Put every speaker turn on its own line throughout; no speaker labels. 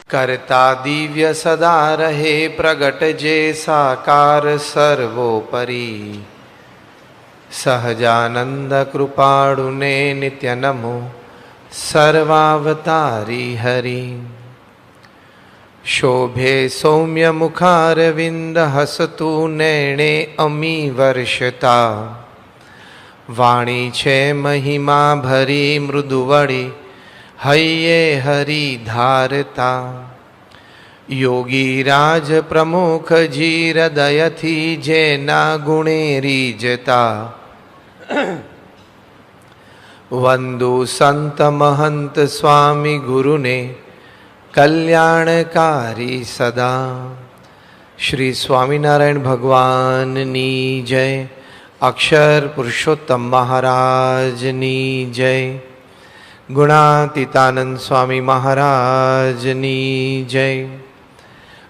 करता दिव्य सदा रहे प्रगट जे साकार सर्वोपरि। सहजानंद कृपाणुने नित्य नमो सर्वावतारी हरि। शोभे सौम्य मुखारविंद हसतु नैणे अमी वर्षता। वाणी छे महिमा भरी मृदुवड़ी हये हरि धारता। योगी राज प्रमुख जी हृदय थी जेना गुणे रीजता। वंदु संत महंत स्वामी गुरु ने कल्याणकारी सदा। श्री स्वामीनारायण भगवान नी जय। अक्षर पुरुषोत्तम महाराज नी जय। गुणातीतानंद स्वामी महाराज नी जय।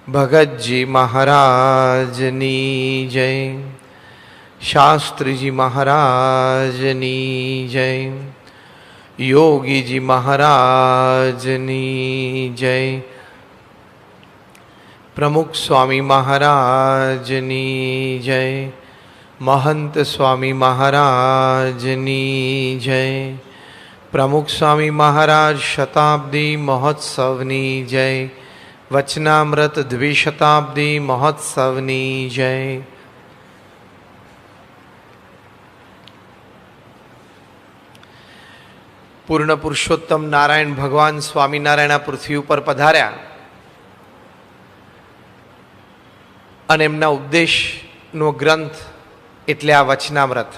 भगत जी महाराज नी जय। शास्त्री जी महाराज नी जय। योगी जी महाराज नी जय। प्रमुख स्वामी महाराज नी जय। महंत स्वामी महाराज नी जय। प्रमुख स्वामी महाराज शताब्दी महोत्सवनी जय। वचनामृत द्विशताब्दी महोत्सवनी जय। पूर्ण पुरुषोत्तम नारायण भगवान स्वामीनारायण पृथ्वी पर पधार्या અને એમના ઉપદેશનો ગ્રંથ એટલે આ વચનામૃત।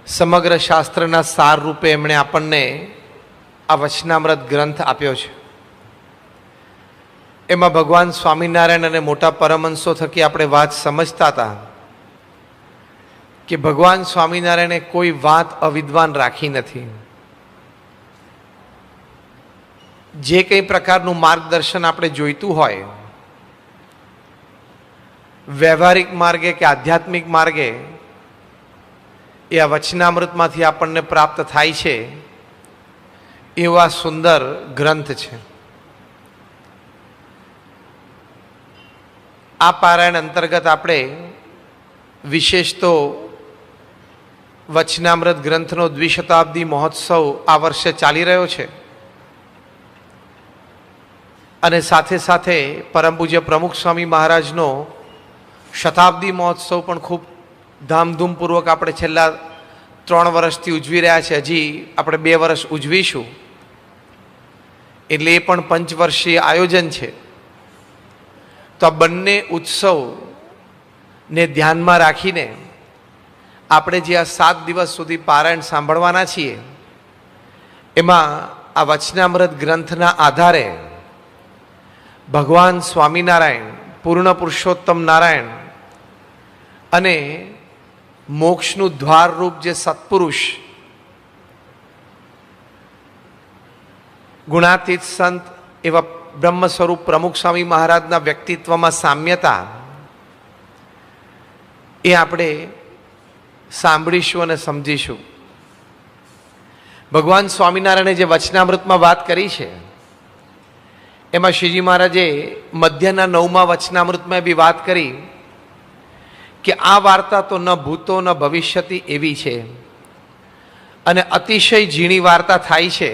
સમગ્ર શાસ્ત્રના સાર રૂપે એમણે આપણને આ વચનામૃત ગ્રંથ આપ્યો છે। એમાં ભગવાન સ્વામિનારાયણ અને મોટા પરમહંસો થકી આપણે વાત સમજતા હતા કે ભગવાન સ્વામિનારાયણે કોઈ વાત અવિદ્વાન રાખી નથી। જે કંઈ પ્રકારનું માર્ગદર્શન આપણે જોઈતું હોય વ્યવહારિક માર્ગે કે આધ્યાત્મિક માર્ગે એ આ વચનામૃતમાંથી આપણને પ્રાપ્ત થાય છે। એવા સુંદર ગ્રંથ છે। આ પારાયણ અંતર્ગત આપણે વિશેષ તો વચનામૃત ગ્રંથનો દ્વિશતાબ્દી મહોત્સવ આ વર્ષે ચાલી રહ્યો છે અને સાથે સાથે પરમ પૂજ્ય પ્રમુખ સ્વામી મહારાજનો શતાબ્દી મહોત્સવ પણ ખૂબ ધામધૂમપૂર્વક આપણે છેલ્લા 3 વર્ષથી ઉજવી રહ્યા છે। હજી આપણે 2 વર્ષ ઉજવીશું એટલે એ પણ પંચવર્ષીય આયોજન છે। તો આ બંને ઉત્સવને ધ્યાનમાં રાખીને આપણે જે આ 7 દિવસ સુધી પારાયણ સાંભળવાના છીએ એમાં આ વચનામૃત ગ્રંથના આધારે ભગવાન સ્વામિનારાયણ પૂર્ણ પુરુષોત્તમ નારાયણ અને મોક્ષનું દ્વારરૂપ જે સત્પુરુષ ગુણાતીત સંત એવા બ્રહ્મ સ્વરૂપ પ્રમુખ સ્વામી મહારાજના વ્યક્તિત્વમાં સામ્યતા એ આપણે સાંભળીશું અને સમજીશું। ભગવાન સ્વામિનારાયણે જે વચનામૃતમાં વાત કરી છે એમાં શ્રીજી મહારાજે મધ્યના 9મા વચનામૃતમાં બી વાત કરી કે આ વાર્તા તો ન ભૂતો ન ભવિષ્યતિ એવી છે અને અતિશય ઝીણી વાર્તા થાય છે।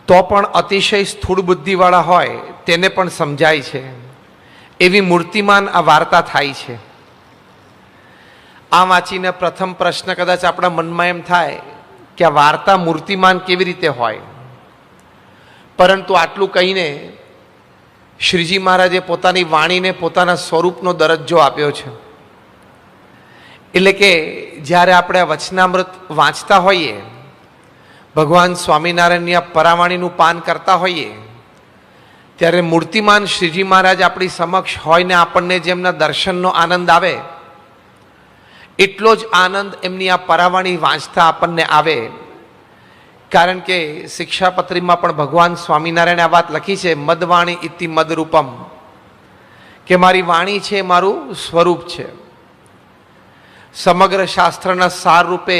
તો પણ અતિશય સ્થૂળ બુદ્ધિવાળા હોય તેને પણ સમજાય છે એવી મૂર્તિમાન આ વાર્તા થાય છે। આ વાંચીને પ્રથમ પ્રશ્ન કદાચ આપણા મનમાં એમ થાય કે આ વાર્તા મૂર્તિમાન કેવી રીતે હોય, પરંતુ આટલું કહીને શ્રીજી મહારાજે પોતાની વાણીને પોતાના સ્વરૂપનો દરજ્જો આપ્યો છે। એટલે કે જ્યારે આપણે આ વચનામૃત વાંચતા હોઈએ, ભગવાન સ્વામિનારાયણની આ પરાવાણીનું પાન કરતા હોઈએ, ત્યારે મૂર્તિમાન શ્રીજી મહારાજ આપણી સમક્ષ હોય ને આપણને જેમના દર્શનનો આનંદ આવે એટલો જ આનંદ એમની આ પરાવાણી વાંચતા આપણને આવે। કારણ કે શિક્ષાપત્રીમાં પણ ભગવાન સ્વામિનારાયણે આ વાત લખી છે, મદવાણી ઇતિ મદરૂપમ, કે મારી વાણી છે મારું સ્વરૂપ છે। સમગ્ર શાસ્ત્રના સાર રૂપે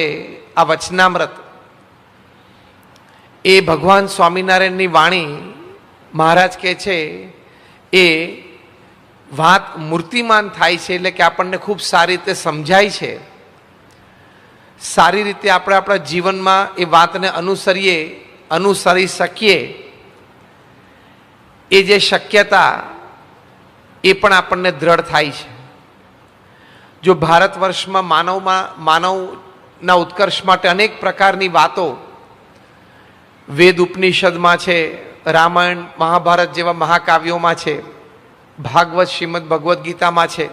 આ વચનામૃત એ ભગવાન સ્વામિનારાયણની વાણી મહારાજ કહે છે એ વાત મૂર્તિમાન થાય છે, એટલે કે આપણને ખૂબ સારી રીતે સમજાય છે, સારી રીતે આપણે આપણા જીવનમાં એ વાતને અનુસરી શકીએ એ જે શક્યતા એ પણ આપણને દ્રઢ થાય છે. જો ભારત વર્ષમાં માનવના ઉત્કર્ષ માટે અનેક પ્રકારની વાતો વેદ ઉપનિષદમાં છે, રામાયણ મહાભારત જેવા મહાકાવ્યોમાં છે, ભાગવત શ્રીમદ ભગવદ્ ગીતામાં છે,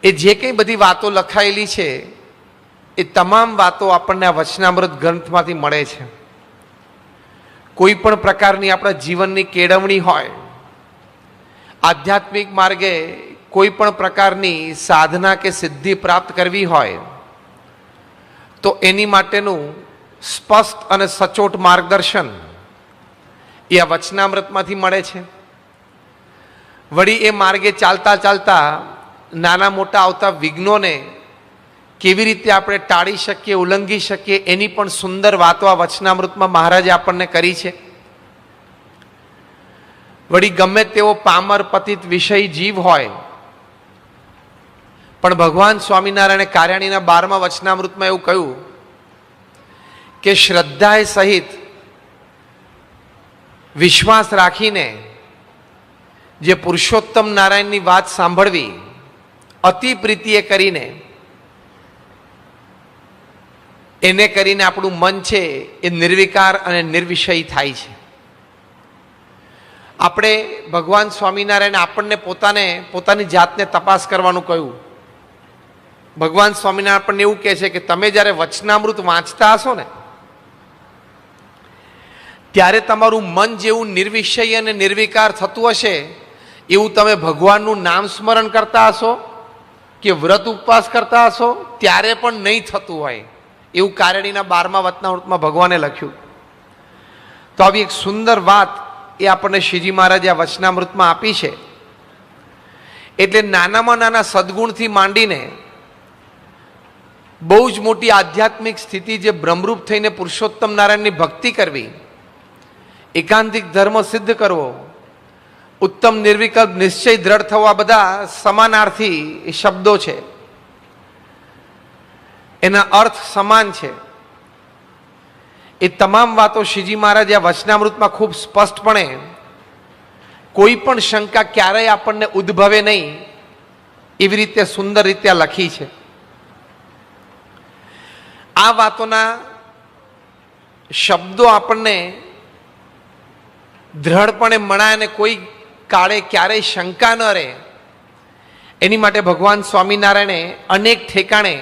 એ જે કંઈ બધી વાતો લખાયેલી છે એ તમામ વાતો આપણને આ વચનામૃત ગ્રંથમાંથી મળે છે. કોઈ પણ પ્રકારની આપણા જીવનની કેળવણી હોય, આધ્યાત્મિક માર્ગે કોઈ પણ પ્રકારની સાધના કે સિદ્ધિ પ્રાપ્ત કરવી હોય તો એની માટેનું સ્પષ્ટ અને સચોટ માર્ગદર્શન એ આ વચનામૃતમાંથી મળે છે. વળી એ માર્ગે ચાલતા ચાલતા નાના મોટા આવતા વિઘ્નોને કેવી રીતે આપણે ટાળી શકીએ, ઉલ્લંઘી શકીએ, એની પણ સુંદર વાતો આ વચનામૃતમાં મહારાજે આપણને કરી છે. વળી ગમે તેવો પામર પતિત વિષય જીવ હોય પણ ભગવાન સ્વામિનારાયણે કાર્યાણીના 12મા વચનામૃતમાં એવું કહ્યું કે શ્રદ્ધાએ સહિત વિશ્વાસ રાખીને જે પુરુષોત્તમ નારાયણની વાત સાંભળવી, અતિ પ્રીતિએ કરીને એને કરીને આપણું મન છે એ નિર્વિકાર અને નિર્વિષય થાય છે. આપણે ભગવાન સ્વામિનારાયણે આપણને પોતાની જાતને તપાસ કરવાનું કહ્યું. ભગવાન સ્વામિનારાયણ આપણને એવું કહે છે કે તમે જ્યારે વચનામૃત વાંચતા હશો ને ત્યારે તમારું મન જેવું નિર્વિષય અને નિર્વિકાર થતું હશે એવું તમે ભગવાનનું નામ સ્મરણ કરતા હશો કે વ્રત ઉપવાસ કરતા હશો ત્યારે પણ નહીં થતું હોય એવું કાર્યાણીના 12મા વચનામૃતમાં ભગવાને લખ્યું. તો આવી એક સુંદર વાત એ આપણને શ્રીજી મહારાજે આ વચનામૃતમાં આપી છે. એટલે નાનામાં નાના સદગુણથી માંડીને બહુ જ મોટી આધ્યાત્મિક સ્થિતિ જે બ્રહ્મરૂપ થઈને પુરુષોત્તમ નારાયણની ભક્તિ કરવી, એકાંતિક ધર્મ સિદ્ધ કરવો, ઉત્તમ નિર્વિકલ્પ નિશ્ચય દ્રઢ થવા, બધા સમાનાર્થી શબ્દો છે, એના અર્થ સમાન છે. એ તમામ વાતો શ્રીજી મહારાજે આ વચનામૃતમાં ખૂબ સ્પષ્ટપણે કોઈ પણ શંકા ક્યારેય આપણને ઉદ્ભવે નહીં એવી રીતે સુંદર રીતે લખી છે. આ વાતોના શબ્દો આપણને દ્રઢપણે મળાય અને કોઈ કાળે ક્યારેય શંકા ન રહે એની માટે ભગવાન સ્વામિનારાયણે અનેક ઠેકાણે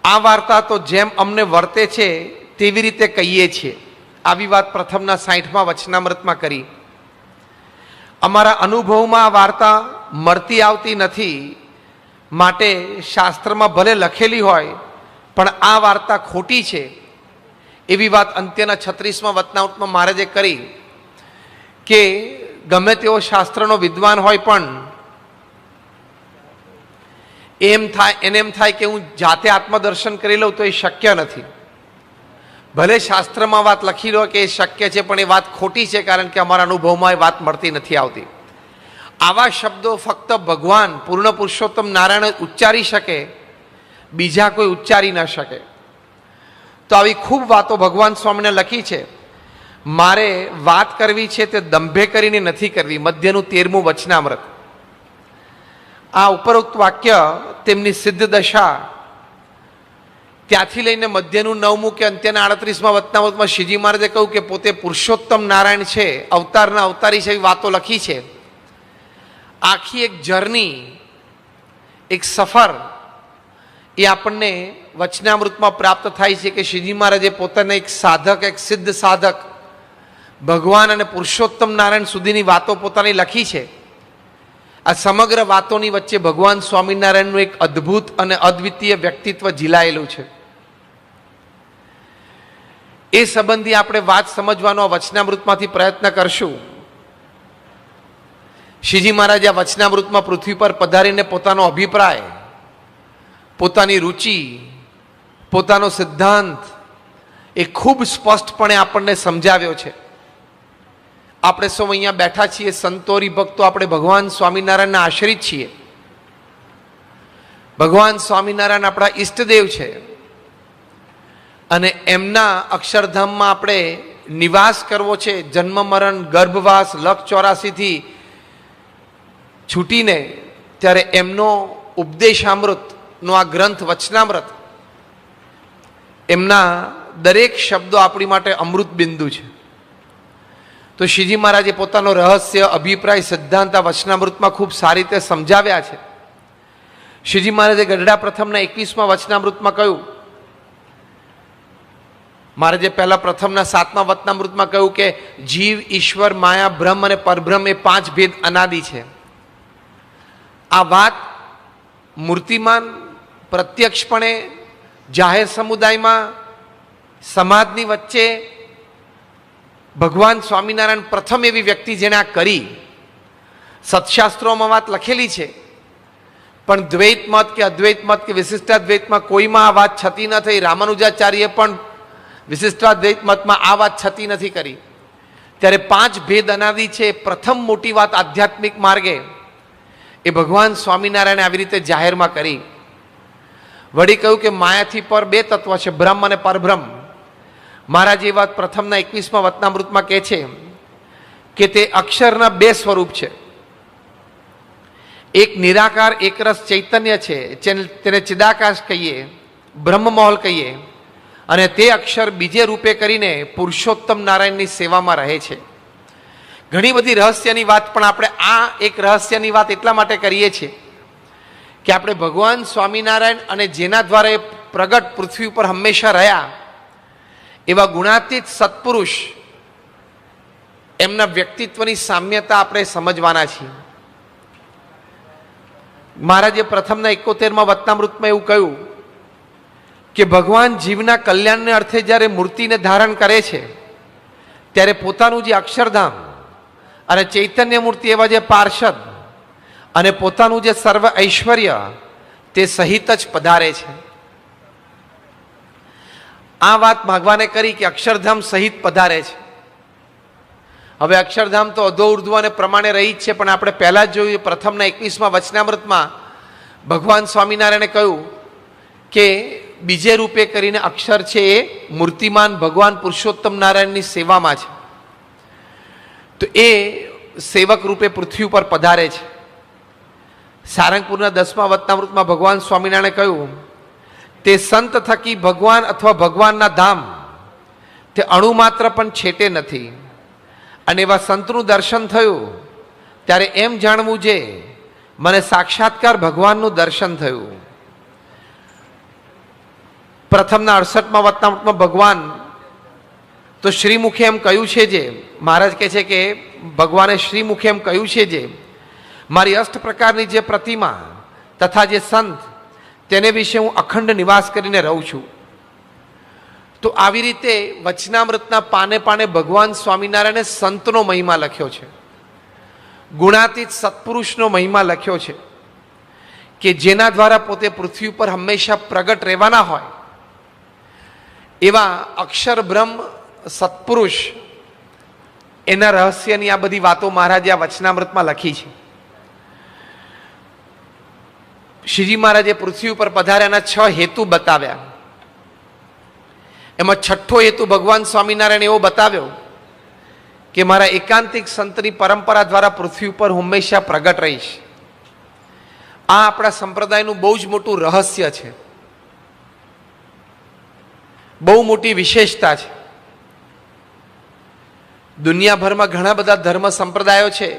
આ વાર્તા તો જેમ અમને વર્તે છે તેવી રીતે કહીએ છીએ. આવી વાત પ્રથમના 60મા વચનામૃતમાં કરી. અમારા અનુભવમાં આ વાર્તા મળતી આવતી નથી, માટે શાસ્ત્રમાં ભલે લખેલી હોય પણ આ વાર્તા ખોટી છે એવી વાત અંત્યના 36મા વચનામૃતમાં મહારાજે કરી કે ગમે તેવો શાસ્ત્રનો વિદ્વાન હોય પણ એને એમ થાય કે હું જાતે આત્મદર્શન કરી લઉં તો એ શક્ય નથી. ભલે શાસ્ત્રમાં વાત લખી લો કે એ શક્ય છે પણ એ વાત ખોટી છે, કારણ કે અમારા અનુભવમાં એ વાત મળતી નથી આવતી. આવા શબ્દો ફક્ત ભગવાન પૂર્ણ પુરુષોત્તમ નારાયણ ઉચ્ચારી શકે, બીજા કોઈ ઉચ્ચારી ન શકે. તો આવી ખૂબ વાતો ભગવાન સ્વામીને લખી છે. મારે વાત કરવી છે તે દંભે કરીને નથી કરવી. મધ્યનું 13મું વચનામૃત. આ ઉપરોક્ત વાક્ય તેમની સિદ્ધ દશા ત્યાંથી લઈને મધ્યનું 9મું કે અંત્યના 38મા વચનામૃતમાં શ્રીજી મહારાજે કહ્યું કે પોતે પુરુષોત્તમ નારાયણ છે, અવતારના અવતારી છે, એવી વાતો લખી છે. આખી એક જર્ની, એક સફર એ આપણને વચનામૃતમાં પ્રાપ્ત થાય છે કે શ્રીજી મહારાજે પોતાને એક સાધક, એક સિદ્ધ સાધક ભગવાન અને પુરુષોત્તમ નારાયણ સુધીની વાતો પોતાની લખી છે. આ સમગ્ર વાતોની વચ્ચે ભગવાન સ્વામિનારાયણનું એક અદ્ભુત અને અદ્વિતીય વ્યક્તિત્વ ઝીલાયેલું છે. એ સંબંધી આપણે વાત સમજવાનો આ વચનામૃતમાંથી પ્રયત્ન કરશું. શ્રીજી મહારાજ આ વચનામૃતમાં પૃથ્વી પર પધારીને પોતાનો અભિપ્રાય પોતાની રુચિ, પોતાનો સિદ્ધાંત એ ખૂબ સ્પષ્ટપણે આપણને સમજાવ્યો છે. આપણે સૌ અહીંયા બેઠા છીએ સંતો હરિભક્તો, આપણે ભગવાન સ્વામિનારાયણના આશ્રિત છીએ. ભગવાન સ્વામિનારાયણ આપણા ઈષ્ટદેવ છે અને એમના અક્ષરધામમાં આપણે નિવાસ કરવો છે. જન્મ મરણ ગર્ભવાસ લખ 84થી છૂટીને ત્યારે એમનો ઉપદેશામૃતનો આ ગ્રંથ વચનામૃત, એમના દરેક શબ્દો આપણી માટે અમૃત બિંદુ છે. તો શ્રીજી મહારાજે પોતાનો રહસ્ય, અભિપ્રાય, સિદ્ધાંત આ વચનામૃતમાં ખૂબ સારી રીતે સમજાવ્યા છે. શ્રીજી મહારાજે ગઢડા પ્રથમના 21મા વચનામૃતમાં કહ્યું, મહારાજે પહેલા પ્રથમના 7મા વચનામૃતમાં કહ્યું કે જીવ, ઈશ્વર, માયા, બ્રહ્મ અને પરબ્રહ્મ એ 5 ભેદ અનાદિ છે. આ વાત મૂર્તિમાન પ્રત્યક્ષપણે જાહેર સમુદાયમાં, સમાજની વચ્ચે ભગવાન સ્વામિનારાયણ પ્રથમ એવી વ્યક્તિ જેણે આ કરી. સત્શાસ્ત્રોમાં વાત લખેલી છે, પણ દ્વૈત મત કે અદ્વૈત મત કે વિશિષ્ટાદ્વૈતમાં કોઈમાં આ વાત છતી ન થઈ. રામાનુજાચાર્યે પણ વિશિષ્ટાદ્વૈત મતમાં આ વાત છતી નથી કરી. ત્યારે 5 ભેદ અનાદિ છે. પ્રથમ મોટી વાત આધ્યાત્મિક માર્ગે એ ભગવાન સ્વામિનારાયણે આવી રીતે જાહેરમાં કરી. વળી કહ્યું કે માયાથી પર 2 તત્વ છે, બ્રહ્મ અને પરબ્રહ્મ. મહારાજ એ વાત પ્રથમના 21મા વચનામૃતમાં કહે છે કે તે અક્ષરના 2 સ્વરૂપ છે. એક નિરાકાર એકરસ ચૈતન્ય છે, તેને ચિદાકાશ કહીએ, બ્રહ્મમહોલ કહીએ, અને તે અક્ષર બીજે રૂપે કરીને પુરુષોત્તમ નારાયણની સેવામાં રહે છે. ઘણી બધી રહસ્યની વાત, પણ આપણે આ એક રહસ્યની વાત એટલા માટે કરીએ છીએ કે આપણે ભગવાન સ્વામિનારાયણ અને જેના દ્વારા એ પ્રગટ પૃથ્વી ઉપર હંમેશા રહ્યા એવા ગુણાતીત સત્પુરુષ, એમના વ્યક્તિત્વની સામ્યતા આપણે સમજવાના છીએ. મહારાજે પ્રથમના 71મા વચનામૃતમાં એવું કહ્યું કે ભગવાન જીવના કલ્યાણને અર્થે જ્યારે મૂર્તિને ધારણ કરે છે ત્યારે પોતાનું જે અક્ષરધામ અને ચૈતન્ય મૂર્તિ એવા જે પાર્ષદ અને પોતાનું જે સર્વ ઐશ્વર્ય તે સહિત જ પધારે છે. આ વાત ભગવાને કરી કે અક્ષરધામ સહિત પધારે છે. હવે અક્ષરધામ તો અધો ઉર્ધ્વ અને પ્રમાણે રહી જ છે, પણ આપણે પહેલા જ જોયું પ્રથમના 21મા વચનામૃતમાં ભગવાન સ્વામિનારાયણે કહ્યું કે બીજે રૂપે કરીને અક્ષર છે એ મૂર્તિમાન ભગવાન પુરુષોત્તમ નારાયણની સેવામાં છે. તો એ સેવક રૂપે પૃથ્વી ઉપર પધારે છે. સારંગપુરના 10મા વચનામૃતમાં ભગવાન સ્વામિનારાયણે કહ્યું તે સંત થકી ભગવાન અથવા ભગવાનના ધામ તે અણુ માત્ર પણ છેટે નથી. અને એવા સંતનું દર્શન થયું ત્યારે એમ જાણવું છે મને સાક્ષાત્કાર ભગવાનનું દર્શન થયું. પ્રથમના 68મા વચનામૃતમાં ભગવાન તો શ્રીમુખે એમ કહ્યું છે, જે મહારાજ કહે છે કે ભગવાને શ્રીમુખે એમ કહ્યું છે, જે મારી 8 પ્રકારની જે પ્રતિમા તથા જે સંત તેને વિશે હું અખંડ નિવાસ કરીને રહું છું. તો આવી રીતે વચનામૃતના પાને પાને ભગવાન સ્વામિનારાયણે સંતનો મહિમા લખ્યો છે, ગુણાતીત સત્પુરુષનો મહિમા લખ્યો છે કે જેના દ્વારા પોતે પૃથ્વી ઉપર હંમેશા પ્રગટ રહેવાના હોય એવા અક્ષર બ્રહ્મ સત્પુરુષ, એના રહસ્યની આ બધી વાતો મહારાજે આ વચનામૃતમાં લખી છે. શ્રીજી મહારાજે પૃથ્વી ઉપર પધાર્યાના 6 હેતુ બતાવ્યા. એમાં 6થો હેતુ ભગવાન સ્વામિનારાયણ એવો બતાવ્યો કે મારા એકાંતિક સંતની પરંપરા દ્વારા પૃથ્વી ઉપર હંમેશા પ્રગટ રહીશ. આ આપણા સંપ્રદાયનું બહુ જ મોટું રહસ્ય છે, બહુ મોટી વિશેષતા છે. દુનિયાભરમાં ઘણા બધા ધર્મ સંપ્રદાયો છે,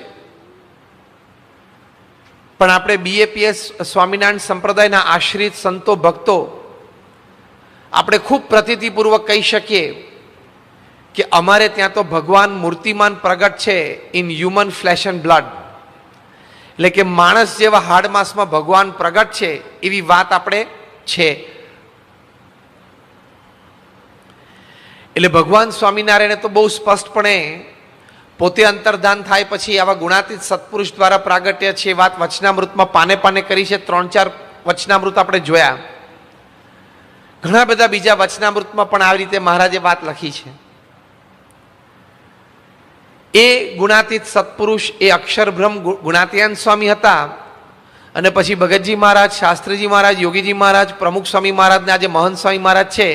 પણ આપણે BAPS સ્વામિનારાયણ સંપ્રદાયના આશ્રિત સંતો ભક્તો આપણે ખૂબ પ્રતીતિપૂર્વક કહી શકીએ કે અમારે ત્યાં તો ભગવાન મૂર્તિમાન પ્રગટ છે in human flash and blood. એટલે કે માણસ જેવા હાડમાસમાં ભગવાન પ્રગટ છે એવી વાત આપણે છે. એટલે ભગવાન સ્વામિનારાયણે તો બહુ સ્પષ્ટપણે પોતે અંતર્ધાન થાય પછી આવા ગુણાતીત સત્પુરુષ દ્વારા પ્રાગટ્ય છે વાત વચનામૃતમાં પાને પાને કરી છે. 3-4 વચનામૃત આપણે જોયા. ઘણા બધા બીજા વચનામૃતમાં પણ આવી રીતે મહારાજે વાત લખી છે. એ ગુણાતીત સત્પુરુષ, એ અક્ષરબ્રહ્મ ગુણાતીયાન સ્વામી હતા. અને પછી ભગતજી મહારાજ, શાસ્ત્રીજી મહારાજ, યોગીજી મહારાજ, પ્રમુખ સ્વામી મહારાજ ને આજે મહંત સ્વામી મહારાજ છે,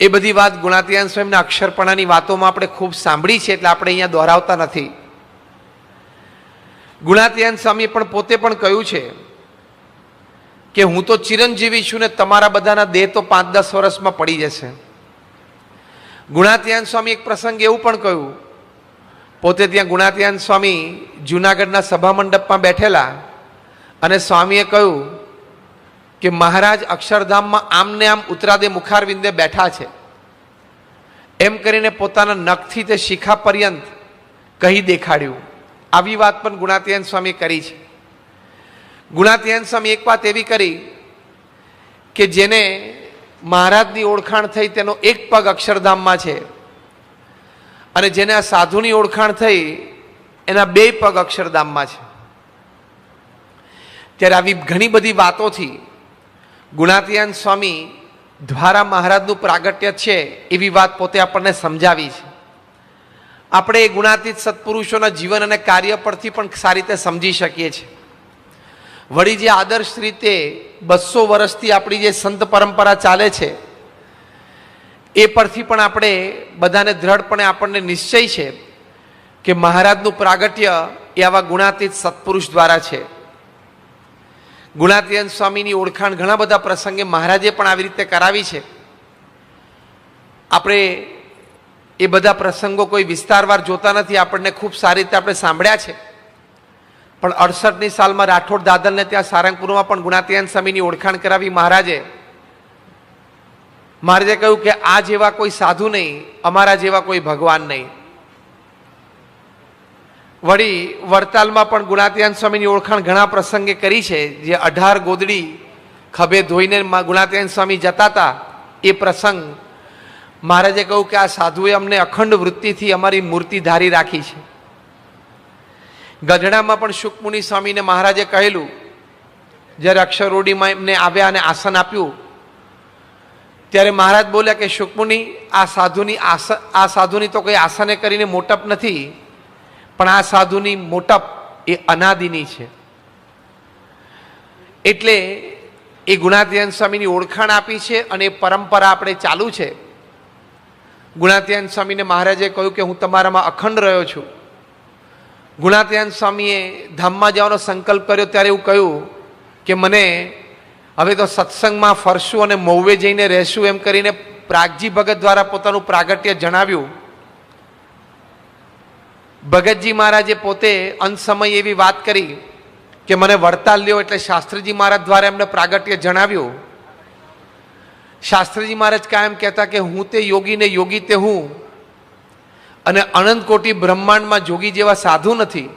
એ બધી વાત ગુણાતીયાન સ્વામીના અક્ષરપણાની વાતોમાં આપણે ખૂબ સાંભળી છે, એટલે આપણે અહીંયા દોહરાવતા નથી. ગુણાતીયાન સ્વામીએ પણ પોતે પણ કહ્યું છે કે હું તો ચિરંજીવી છું ને તમારા બધાના દેહ તો 5-10 વર્ષમાં પડી જશે. ગુણાતીયાન સ્વામી એક પ્રસંગ એવું પણ કહ્યું, પોતે ત્યાં ગુણાતીયાન સ્વામી જુનાગઢના સભા મંડપમાં બેઠેલા અને સ્વામીએ કહ્યું કે મહારાજ અક્ષરધામમાં આમને આમ ઉત્તરાદે મુખારવિંદે બેઠા છે, એમ કરીને પોતાના નખથી તે શિખા પર્યંત કહી દેખાડ્યું. આવી વાત પણ ગુણાતીયાન સ્વામી કરી છે. ગુણાતીયાન સ્વામી એક વાત એવી કરી કે જેને મહારાજની ઓળખાણ થઈ તેનો એક પગ અક્ષરધામમાં છે, અને જેને આ સાધુની ઓળખાણ થઈ એના 2 પગ અક્ષરધામમાં છે. ત્યારે આવી ઘણી બધી વાતોથી ગુણાતીયાન સ્વામી દ્વારા મહારાજનું પ્રાગટ્ય છે એવી વાત પોતે આપણને સમજાવી છે. આપણે એ ગુણાતીત સત્પુરુષોના જીવન અને કાર્ય પરથી પણ સારી રીતે સમજી શકીએ છીએ. વળી જે આદર્શ રીતે 200 વર્ષથી આપણી જે સંત પરંપરા ચાલે છે એ પરથી પણ આપણે બધાને દ્રઢપણે આપણને નિશ્ચય છે કે મહારાજનું પ્રાગટ્ય એ આવા ગુણાતીત સત્પુરુષ દ્વારા છે. ગુણાતીયાન સ્વામીની ઓળખાણ ઘણા બધા પ્રસંગે મહારાજે પણ આવી રીતે કરાવી છે. આપણે એ બધા પ્રસંગો કોઈ વિસ્તારવાર જોતા નથી, આપણને ખૂબ સારી રીતે આપણે સાંભળ્યા છે. પણ 68ની સાલમાં રાઠોડ દાદરને ત્યાં સારંગપુરમાં પણ ગુણાતીયાન સ્વામીની ઓળખાણ કરાવી મહારાજે કહ્યું કે આ જેવા કોઈ સાધુ નહીં, અમારા જેવા કોઈ ભગવાન નહીં. વળી વડતાલમાં પણ ગુણાતીયાન સ્વામીની ઓળખાણ ઘણા પ્રસંગે કરી છે. જે 18 ગોદડી ખભે ધોઈને ગુણાતીયાન સ્વામી જતા હતા એ પ્રસંગ મહારાજે કહ્યું કે આ સાધુએ અમને અખંડ વૃત્તિથી અમારી મૂર્તિ ધારી રાખી છે. ગઢડામાં પણ શુકમુનિ સ્વામીને મહારાજે કહેલું, જ્યારે અક્ષરરોડીમાં એમને આવ્યા અને આસન આપ્યું ત્યારે મહારાજ બોલ્યા કે શુકમુનિ, આ સાધુની તો કોઈ આસને કરીને મોટપ નથી, પણ આ સાધુની મોટપ એ અનાદિની છે. એટલે એ ગુણાતીયાન સ્વામીની ઓળખાણ આપી છે અને એ પરંપરા આપણે ચાલુ છે. ગુણાતીયાન સ્વામીને મહારાજે કહ્યું કે હું તમારામાં અખંડ રહ્યો છું. ગુણાતીયાન સ્વામીએ ધામમાં જવાનો સંકલ્પ કર્યો ત્યારે એવું કહ્યું કે મને હવે તો સત્સંગમાં ફરશું અને મહુવે જઈને રહેશું, એમ કરીને પ્રાગજી ભગત દ્વારા પોતાનું પ્રાગટ્ય જણાવ્યું. ભગતજી મહારાજે પોતે અંત સમયે એવી વાત કરી કે મને વડતાલ લ્યો, એટલે શાસ્ત્રીજી મહારાજ દ્વારા એમને પ્રાગટ્ય જણાવ્યું. શાસ્ત્રીજી મહારાજ કાયમ કહેતા કે હું તે યોગી ને યોગી તે હું, અને અનંત કોટી બ્રહ્માંડમાં જોગી જેવા સાધુ નથી.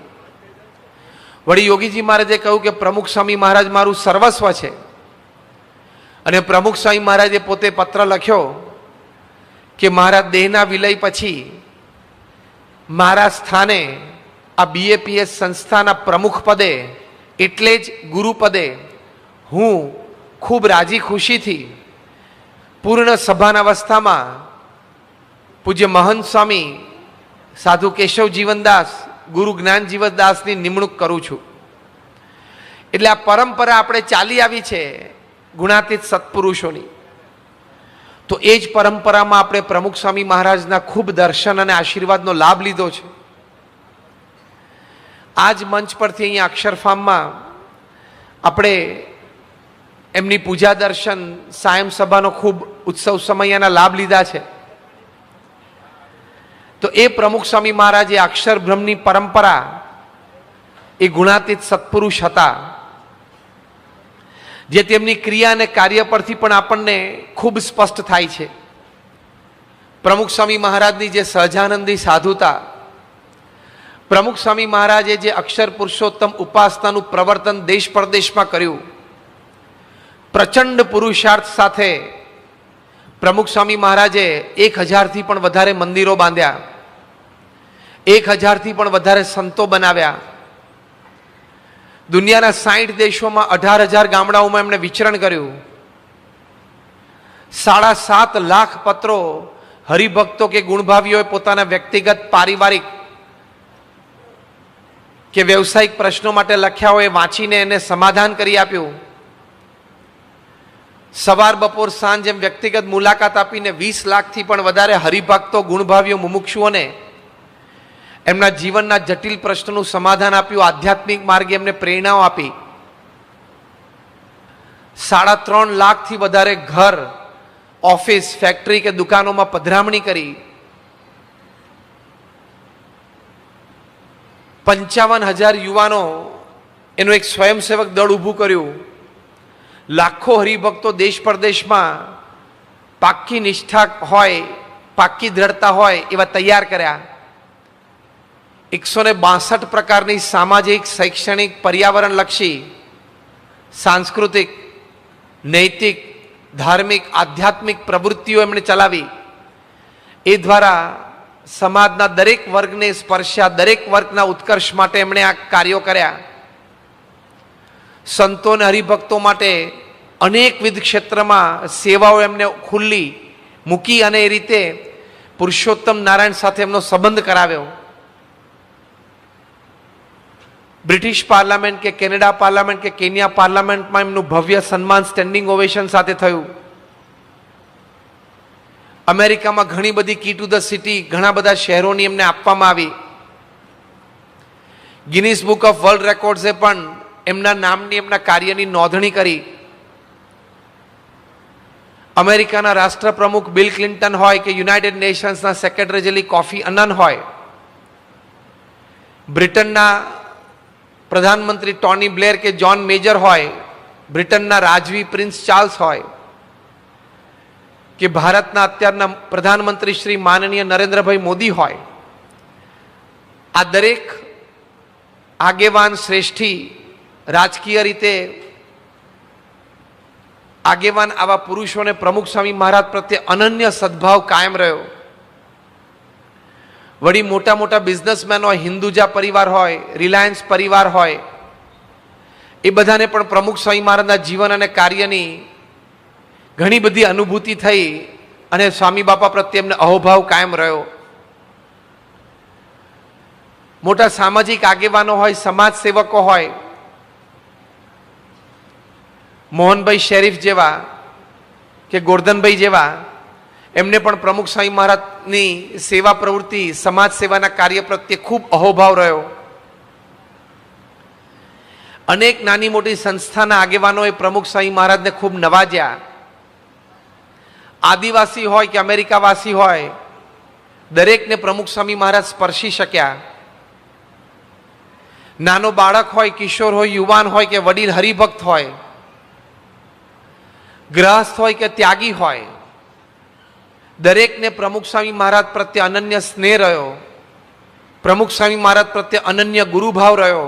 વળી યોગીજી મહારાજે કહ્યું કે પ્રમુખ સ્વામી મહારાજ મારું સર્વસ્વ છે. અને પ્રમુખ સ્વામી મહારાજે પોતે પત્ર લખ્યો કે મારા દેહના વિલય પછી મારા સ્થાને આ BAPS સંસ્થાના પ્રમુખ પદે, એટલે જ ગુરુ પદે હું ખૂબ રાજી ખુશીથી પૂર્ણ સભાન અવસ્થામાં પૂજ્ય મહંત સ્વામી સાધુ કેશવ જીવનદાસ, ગુરુ જ્ઞાન જીવનદાસની નિમણૂક કરું છું. એટલે આ પરંપરા આપણે ચાલી આવી છે ગુણાતીત સત્પુરુષોની. તો એ જ પરંપરામાં આપણે પ્રમુખ સ્વામી મહારાજના ખૂબ દર્શન અને આશીર્વાદનો લાભ લીધો છે. આ જ મંચ પરથી અહીંયા અક્ષરફાર્મમાં આપણે એમની પૂજા દર્શન સાયમ સભાનો ખૂબ ઉત્સવ સમયના લાભ લીધા છે. તો એ પ્રમુખ સ્વામી મહારાજ એ અક્ષર બ્રહ્મની પરંપરા એ ગુણાતીત સત્પુરુષ હતા, જે તેમની ક્રિયા અને કાર્ય પરથી પણ આપણને ખૂબ સ્પષ્ટ થાય છે. પ્રમુખ સ્વામી મહારાજની જે સહજાનંદી સાધુતા, પ્રમુખ સ્વામી મહારાજે જે અક્ષર પુરુષોત્તમ ઉપાસનાનું પ્રવર્તન દેશ પરદેશમાં કર્યું, પ્રચંડ પુરુષાર્થ સાથે પ્રમુખ સ્વામી મહારાજે 1000થી પણ વધારે મંદિરો બાંધ્યા, 1000થી પણ વધારે સંતો બનાવ્યા. દુનિયાના 60 દેશોમાં 18,000 ગામડાઓમાં એમણે વિચરણ કર્યું. 7.5 લાખ પત્રો હરિભક્તો કે ગુણભાવીઓએ પોતાના વ્યક્તિગત, પારિવારિક કે વ્યવસાયિક પ્રશ્નો માટે લખ્યા હોય વાંચીને એને સમાધાન કરી આપ્યું. સવાર બપોર સાંજ એમ વ્યક્તિગત મુલાકાત આપીને 20 લાખથી પણ વધારે હરિભક્તો, ગુણભાવીઓ, મુમુક્ષુઓને એમના જીવનના જટિલ પ્રશ્નોનું સમાધાન આપ્યું. આધ્યાત્મિક માર્ગે એમને પ્રેરણાઓ આપી. 3.5 લાખથી વધારે ઘર, ઓફિસ, ફેક્ટરી કે દુકાનોમાં પધરામણી કરી. 55,000 યુવાનો એનું એક સ્વયંસેવક દળ ઊભું કર્યું. લાખો હરિભક્તો દેશ પરદેશમાં પાક્કી નિષ્ઠા હોય, પાક્કી દ્રઢતા હોય એવા તૈયાર કર્યા. 162 પ્રકારની સામાજિક, શૈક્ષણિક, પર્યાવરણલક્ષી, સાંસ્કૃતિક, નૈતિક, ધાર્મિક, આધ્યાત્મિક પ્રવૃત્તિઓ એમણે ચલાવી. એ દ્વારા સમાજના દરેક વર્ગને સ્પર્શ્યા, દરેક વર્ગના ઉત્કર્ષ માટે એમણે આ કાર્યો કર્યા. સંતો અને હરિભક્તો માટે અનેકવિધ ક્ષેત્રમાં સેવાઓ એમને ખુલ્લી મૂકી અને એ રીતે પુરુષોત્તમ નારાયણ સાથે એમનો સંબંધ કરાવ્યો. બ્રિટિશ પાર્લામેન્ટ કે કેનેડા પાર્લામેન્ટ કે કેન્યા પાર્લામેન્ટમાં એમનું ભવ્ય સન્માન સ્ટેન્ડિંગ ઓવેશન સાથે થયું. અમેરિકામાં ઘણી બધી કી ટુ ધ સિટી, ઘણા બધા શહેરોની એમને આપવામાં આવી. ગિનિસ બુક ઓફ વર્લ્ડ રેકોર્ડ્સે પણ એમના નામની, એમના કાર્યની નોંધણી કરી. અમેરિકાના રાષ્ટ્રપ્રમુખ બિલ ક્લિન્ટન હોય કે યુનાઇટેડ નેશન્સના સેક્રેટરી જનરલ કોફી અનન હોય, બ્રિટનના પ્રધાનમંત્રી ટોની બ્લેર કે જ્હોન મેજર હોય, બ્રિટનના રાજવી પ્રિન્સ ચાર્લ્સ હોય કે ભારતના અત્યારના પ્રધાનમંત્રી શ્રી માનનીય નરેન્દ્રભાઈ મોદી હોય, આ દરેક આગેવાન, શ્રેષ્ઠી, રાજકીય રીતે આગેવાન આવા પુરુષોને પ્રમુખ સ્વામી મહારાજ પ્રત્યે અનન્ય સદભાવ કાયમ રહ્યો. વળી મોટા મોટા બિઝનેસમેન હોય, હિન્દુજા પરિવાર હોય, રિલાયન્સ પરિવાર હોય, એ બધાને પણ પ્રમુખ સ્વામી મહારાજના જીવન અને કાર્યની ઘણી બધી અનુભૂતિ થઈ અને સ્વામી બાપા પ્રત્યે એમને અહોભાવ કાયમ રહ્યો. મોટા સામાજિક આગેવાનો હોય, સમાજ સેવકો હોય, મોહનભાઈ શેરીફ જેવા કે ગોરધનભાઈ જેવા, એમને પણ પ્રમુખ સ્વામી મહારાજની સેવા પ્રવૃત્તિ, સમાજ સેવાના કાર્ય પ્રત્યે ખૂબ અહોભાવ રહ્યો. અનેક નાની મોટી સંસ્થાના આગેવાનોએ પ્રમુખ સ્વામી મહારાજને ખૂબ નવાજ્યા. આદિવાસી હોય કે અમેરિકાવાસી હોય, દરેકને પ્રમુખ સ્વામી મહારાજ સ્પર્શી શક્યા. નાનો બાળક હોય, કિશોર હોય, યુવાન હોય કે વડીલ હરિભક્ત હોય, ગ્રહસ્થ હોય કે ત્યાગી હોય, દરેકને પ્રમુખ સ્વામી મહારાજ પ્રત્યે અનન્ય સ્નેહ રહ્યો. પ્રમુખ સ્વામી મહારાજ પ્રત્યે અનન્ય ગુરુભાવ રહ્યો.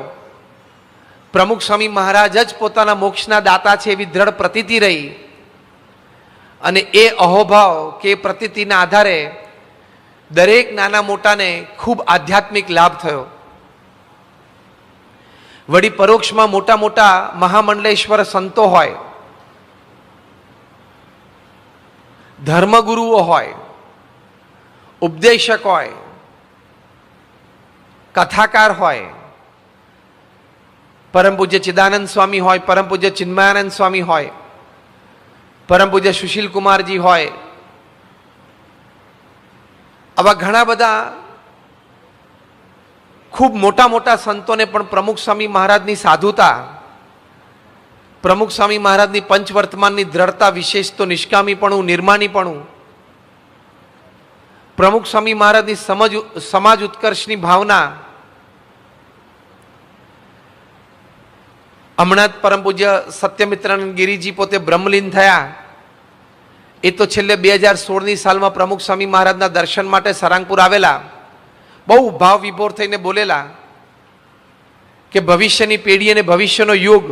પ્રમુખ સ્વામી મહારાજ જ પોતાના મોક્ષના દાતા છે એવી દ્રઢ પ્રતીતિ રહી. અને એ અહોભાવ કે પ્રતીતિના આધારે દરેક નાના મોટાને ખૂબ આધ્યાત્મિક લાભ થયો. વળી પરોક્ષમાં મોટા મોટા મહામંડલેશ્વર સંતો હોય, ધર્મગુરુઓ હોય, ઉપદેશક હોય, કથાકાર હોય, પરમ પૂજ્ય ચિદાનંદ સ્વામી હોય, પરમ પૂજ્ય ચિન્મયાનંદ સ્વામી હોય, પરમ પૂજ્ય સુશીલ કુમારજી હોય, આવા ઘણા બધા ખૂબ મોટા મોટા સંતોને પણ પ્રમુખ સ્વામી મહારાજની સાધુતા, પ્રમુખ સ્વામી મહારાજની પંચવર્તમાનની દ્રઢતા, વિશેષ તો નિષ્કામીપણું, નિર્માણીપણું, પ્રમુખ સ્વામી મહારાજની સમાજ ઉત્કર્ષની ભાવના, હમણાં જ પરમ પૂજ્ય સત્યમિત્રાનંદ ગિરિજી પોતે બ્રહ્મલીન થયા. એ તો છેલ્લે 2016ની સાલમાં પ્રમુખ સ્વામી મહારાજના દર્શન માટે સરાંગપુર આવેલા. બહુ ભાવ વિભોર થઈને બોલેલા કે ભવિષ્યની પેઢી અને ભવિષ્યનો યુગ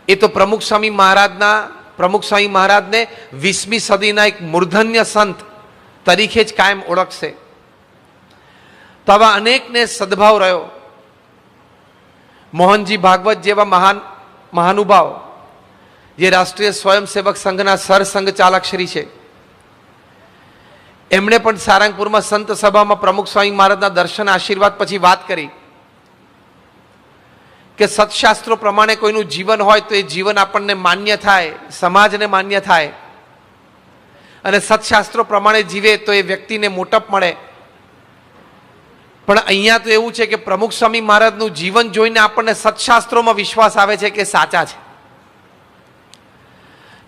એ તો પ્રમુખ સ્વામી મહારાજને 20મી સદીના એક મૂર્ધન્ય સંત તરીકે જ કાયમ ઓળખશે. તો આવા અનેકને સદભાવ રહ્યો. મોહનજી ભાગવત જેવા મહાનુભાવ જે રાષ્ટ્રીય સ્વયંસેવક સંઘના સરસંઘ ચાલક શ્રી છે, એમણે પણ સારંગપુરમાં સંત સભામાં પ્રમુખ સ્વામી મહારાજના દર્શન આશીર્વાદ પછી વાત કરી કે સત્શાસ્ત્રો પ્રમાણે કોઈનું જીવન હોય તો એ જીવન આપણને માન્ય થાય, સમાજને માન્ય થાય, અને સત્શાસ્ત્રો પ્રમાણે જીવે તો એ વ્યક્તિને મોટપ મળે. પણ અહીંયા તો એવું છે કે પ્રમુખ સ્વામી મહારાજનું જીવન જોઈને આપણને સત્શાસ્ત્રોમાં વિશ્વાસ આવે છે કે સાચા છે.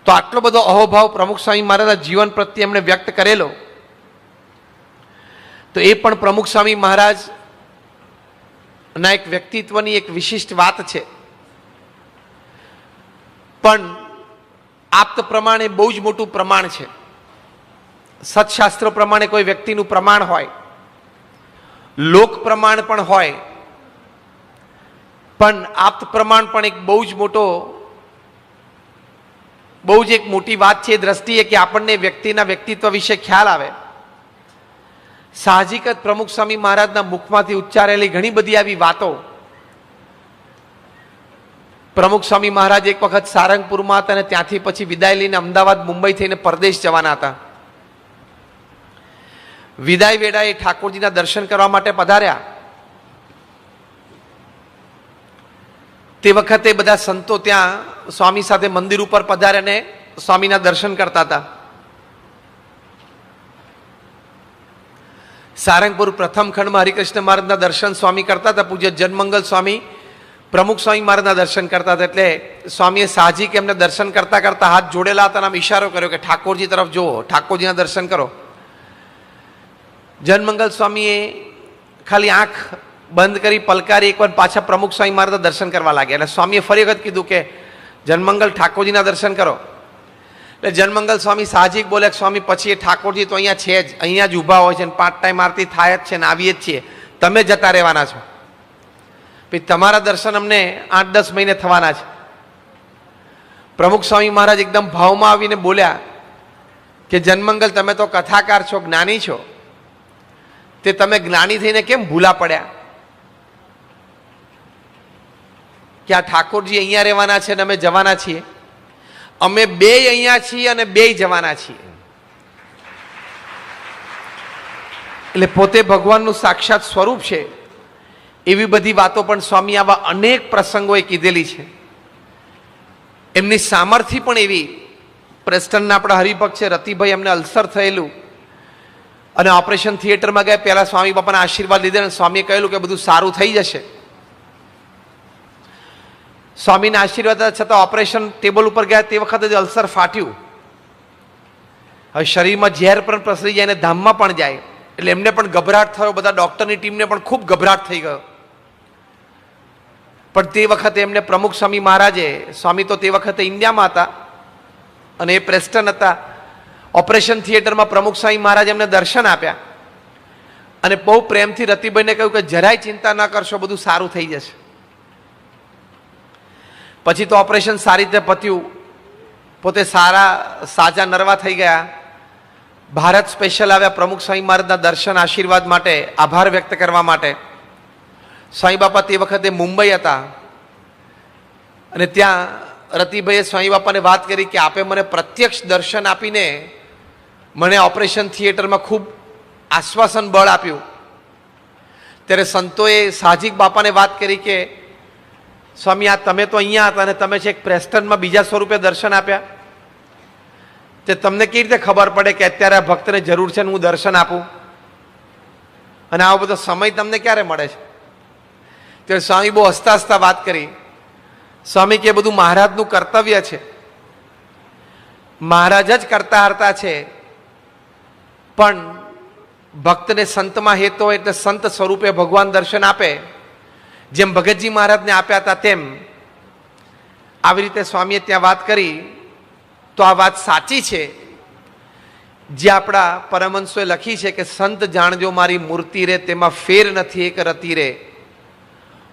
તો આટલો બધો અહોભાવ પ્રમુખ સ્વામી મહારાજના જીવન પ્રત્યે એમણે વ્યક્ત કરેલો, તો એ પણ પ્રમુખ સ્વામી મહારાજ ના એક વ્યક્તિત્વની એક વિશિષ્ટ વાત છે. પણ આપ્ત પ્રમાણ એ બહુ જ મોટું પ્રમાણ છે. સત્શાસ્ત્ર પ્રમાણે કોઈ વ્યક્તિનું પ્રમાણ હોય, લોક પ્રમાણ પણ હોય, પણ આપ્ત પ્રમાણ પણ એક બહુ જ એક મોટી વાત છે એ દ્રષ્ટિએ કે આપણને વ્યક્તિના વ્યક્તિત્વ વિશે ખ્યાલ આવે. સાહજિક જ પ્રમુખ સ્વામી મહારાજના મુખમાંથી ઉચ્ચારેલી ઘણી બધી આવી વાતો. પ્રમુખ સ્વામી મહારાજ એક વખત સારંગપુરમાં હતા અને ત્યાંથી પછી વિદાય લઈને અમદાવાદ, મુંબઈ થઈને પરદેશ જવાના હતા. વિદાય વેળાએ ઠાકોરજીના દર્શન કરવા માટે પધાર્યા. તે વખતે બધા સંતો ત્યાં સ્વામી સાથે મંદિર ઉપર પધાર્યા અને સ્વામીના દર્શન કરતા હતા. સારંગપુર પ્રથમ ખંડમાં હરિકૃષ્ણ મહારાજના દર્શન સ્વામી કરતા હતા. પૂજ્ય જનમંગલ સ્વામી પ્રમુખ સ્વામી મહારાજના દર્શન કરતા હતા. એટલે સ્વામીએ સાહજિક એમને દર્શન કરતા કરતા હાથ જોડેલા હતા અને આમ ઈશારો કર્યો કે ઠાકોરજી તરફ જુઓ, ઠાકોરજીના દર્શન કરો. જનમંગલ સ્વામીએ ખાલી આંખ બંધ કરી પલકારી એકવાર પાછા પ્રમુખ સ્વામી મહારાજના દર્શન કરવા લાગ્યા. એટલે સ્વામીએ ફરી વખત કીધું કે જનમંગલ ઠાકોરજીના દર્શન કરો. એટલે જનમંગલ સ્વામી સાહજિક બોલે કે સ્વામી પછી એ ઠાકોરજી તો અહીંયા છે જ, અહીંયા જ ઊભા હોય છે ને 5 ટાઈમ આરતી થાય જ છે ને આવીએ જ છીએ, તમે જતા રહેવાના છો, પછી તમારા દર્શન અમને 8-10 મહિને થવાના છે. પ્રમુખ સ્વામી મહારાજ એકદમ ભાવમાં આવીને બોલ્યા કે જનમંગલ તમે તો કથાકાર છો, જ્ઞાની છો, તે તમે જ્ઞાની થઈને કેમ ભૂલા પડ્યા કે આ ઠાકોરજી અહીંયા રહેવાના છે અને અમે જવાના છીએ? અમે બે અહીંયા છીએ અને બે જવાના છીએ. એટલે પોતે ભગવાનનું સાક્ષાત સ્વરૂપ છે. એવી બધી વાતો પણ સ્વામી આવા અનેક પ્રસંગોએ કીધેલી છે. એમની સામર્થ્ય પણ એવી. પ્રેસ્ટનના આપણા હરિભક્ત છે રતિભાઈ, એમને અલ્સર થયેલું અને ઓપરેશન થિયેટરમાં ગયા, પહેલા સ્વામી બાપાના આશીર્વાદ લીધે અને સ્વામીએ કહેલું કે બધું સારું થઈ જશે. સ્વામીના આશીર્વાદ છતાં ઓપરેશન ટેબલ ઉપર ગયા તે વખતે જ અલ્સર ફાટ્યું. હવે શરીરમાં ઝેર પણ પ્રસરી જાય અને ધામમાં પણ જાય. એટલે એમને પણ ગભરાટ થયો, બધા ડોક્ટરની ટીમને પણ ખૂબ ગભરાટ થઈ ગયો. પણ તે વખતે એમને પ્રમુખ સ્વામી મહારાજે, સ્વામી તો તે વખતે ઇન્ડિયામાં હતા અને એ પ્રેસ્ટન હતા, ઓપરેશન થિયેટરમાં પ્રમુખ સ્વામી મહારાજ એમને દર્શન આપ્યા અને બહુ પ્રેમથી રતિભાઈને કહ્યું કે જરાય ચિંતા ન કરશો, બધું સારું થઈ જશે. પછી તો ઓપરેશન સારી રીતે પત્યું, પોતે સાજા નરવા થઈ ગયા. ભારત સ્પેશિયલ આવ્યા પ્રમુખ સ્વામી મહારાજના દર્શન આશીર્વાદ માટે, આભાર વ્યક્ત કરવા માટે. સ્વામી બાપા તે વખતે મુંબઈ હતા અને ત્યાં રતિભાઈએ સ્વામી બાપાને વાત કરી કે આપે મને પ્રત્યક્ષ દર્શન આપીને મને ઓપરેશન થિયેટરમાં ખૂબ આશ્વાસન બળ આપ્યું. ત્યારે સંતોએ સાહજિક બાપાને વાત કરી કે સ્વામી આ તમે તો અહીંયા હતા અને તમે છેક પ્રેસ્ટનમાં બીજા સ્વરૂપે દર્શન આપ્યા, તે તમને કેવી રીતે ખબર પડે કે અત્યારે આ ભક્તને જરૂર છે ને હું દર્શન આપું, અને આવો બધો સમય તમને ક્યારે મળે છે? ત્યારે સ્વામી બહુ હસતા હસતા વાત કરી. સ્વામી કે બધું મહારાજનું કર્તવ્ય છે, મહારાજ જ કરતા હરતા છે, પણ ભક્તને સંતમાં હેતો હોય એટલે સંત સ્વરૂપે ભગવાન દર્શન આપે. જેમ ભગતજી મહારાજને આપ્યા હતા તેમ આવી રીતે સ્વામીએ ત્યાં વાત કરી. તો આ વાત સાચી છે જે આપણા પરમહંસોએ લખી છે કે સંત જાણજો મારી મૂર્તિ રે, તેમાં ફેર નથી એક રતિ રે.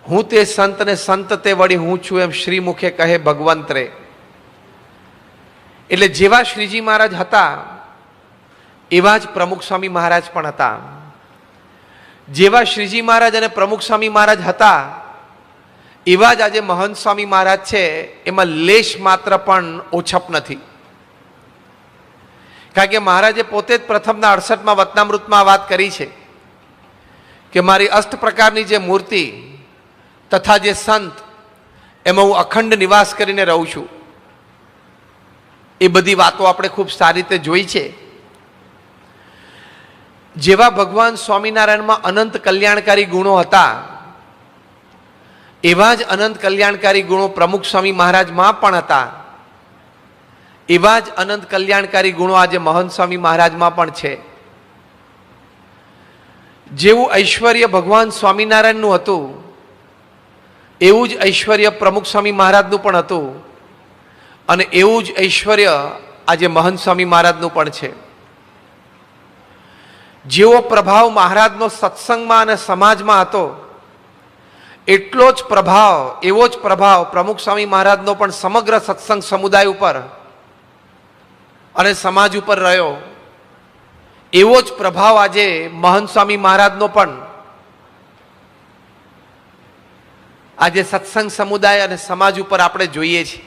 હું તે સંત ને સંત તે વળી હું છું, એમ શ્રી મુખે કહે ભગવંત રે. એટલે જેવા શ્રીજી મહારાજ હતા એવા જ પ્રમુખ સ્વામી મહારાજ પણ હતા. જેવા શ્રીજી મહારાજ અને પ્રમુખ સ્વામી મહારાજ હતા એવા જ આજે મહંત સ્વામી મહારાજ છે, એમાં લેશ માત્ર પણ ઓછપ નથી. કારણ કે મહારાજે પોતે જ પ્રથમના 68માં વતનામૃતમાં વાત કરી છે કે મારી અષ્ટ પ્રકારની જે મૂર્તિ તથા જે સંત, એમાં હું અખંડ નિવાસ કરીને રહું છું. એ બધી વાતો આપણે ખૂબ સારી રીતે જોઈ છે. જેવા ભગવાન સ્વામિનારાયણમાં અનંત કલ્યાણકારી ગુણો હતા, એવા જ અનંત કલ્યાણકારી ગુણો પ્રમુખ સ્વામી મહારાજમાં પણ હતા. એવા જ અનંત કલ્યાણકારી ગુણો આજે મહંત સ્વામી મહારાજમાં પણ છે. જેવું ઐશ્વર્ય ભગવાન સ્વામિનારાયણનું હતું, એવું જ ઐશ્વર્ય પ્રમુખ સ્વામી મહારાજનું પણ હતું, અને એવું જ ઐશ્વર્ય આજે મહંત સ્વામી મહારાજનું પણ છે. જેવો પ્રભાવ મહારાજનો સત્સંગમાં અને સમાજમાં હતો, એટલો જ પ્રભાવ, એવો જ પ્રભાવ પ્રમુખ સ્વામી મહારાજનો પણ સમગ્ર સત્સંગ સમુદાય ઉપર અને સમાજ ઉપર રહ્યો. એવો જ પ્રભાવ આજે મહંત સ્વામી મહારાજનો પણ આજે સત્સંગ સમુદાય અને સમાજ ઉપર આપણે જોઈએ છીએ.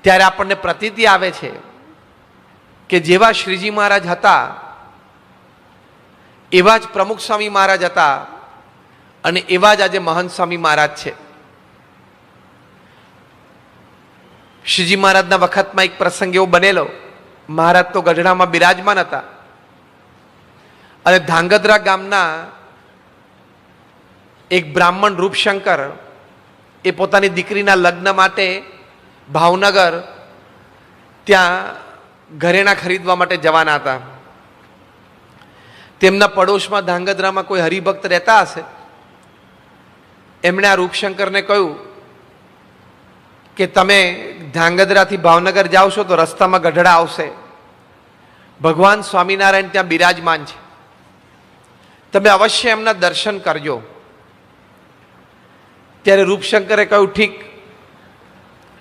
ત્યારે આપણને પ્રતીતિ આવે છે કે જેવા શ્રીજી મહારાજ હતા, એવા જ પ્રમુખ સ્વામી મહારાજ હતા, અને એવા જ આજે મહંત સ્વામી મહારાજ છે. શ્રીજી મહારાજના વખતમાં એક પ્રસંગ એવો બનેલો, મહારાજ તો ગઢડામાં બિરાજમાન હતા, અને ધાંગધ્રા ગામના એક બ્રાહ્મણ રૂપશંકર એ પોતાની દીકરીના લગ્ન માટે ભાવનગર ત્યાં ઘરેણાં ખરીદવા માટે જવાના હતા. તેમના પડોશમાં ધાંગધ્રામાં કોઈ હરિભક્ત રહેતા હશે. એમણે આ રૂપશંકરને કહ્યું કે તમે ધાંગધ્રાથી ભાવનગર જાઓ છો તો રસ્તામાં ગઢડા આવશે, ભગવાન સ્વામિનારાયણ ત્યાં બિરાજમાન છે, તમે અવશ્ય એમના દર્શન કરજો. ત્યારે રૂપશંકરે કહ્યું ઠીક.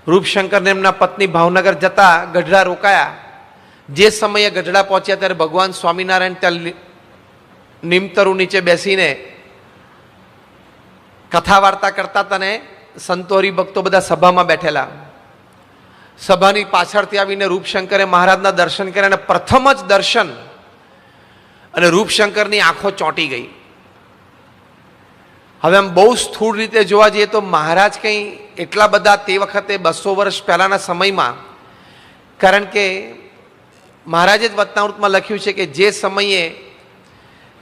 રૂપશંકરને એમના પત્ની ભાવનગર જતા ગઢડા રોકાયા. જે સમયે ગઢડા પહોંચ્યા ત્યારે ભગવાન સ્વામિનારાયણ ત્યાં નિમતરુ નીચે બેસીને કથા વાર્તા કરતા હતા, ને સંતો હરિભક્તો બધા સભામાં બેઠેલા. સભાની પાછળથી આવીને રૂપશંકરે મહારાજના દર્શન કર્યા, અને પ્રથમ જ દર્શન અને રૂપશંકરની આંખો ચોંટી ગઈ. હવે આમ બહુ સ્થૂળ રીતે જોવા જઈએ તો મહારાજ કંઈ એટલા બધા તે વખતે 200 વર્ષ પહેલાના સમયમાં, કારણ કે મહારાજે જ વતનામૃતમાં લખ્યું છે કે જે સમયે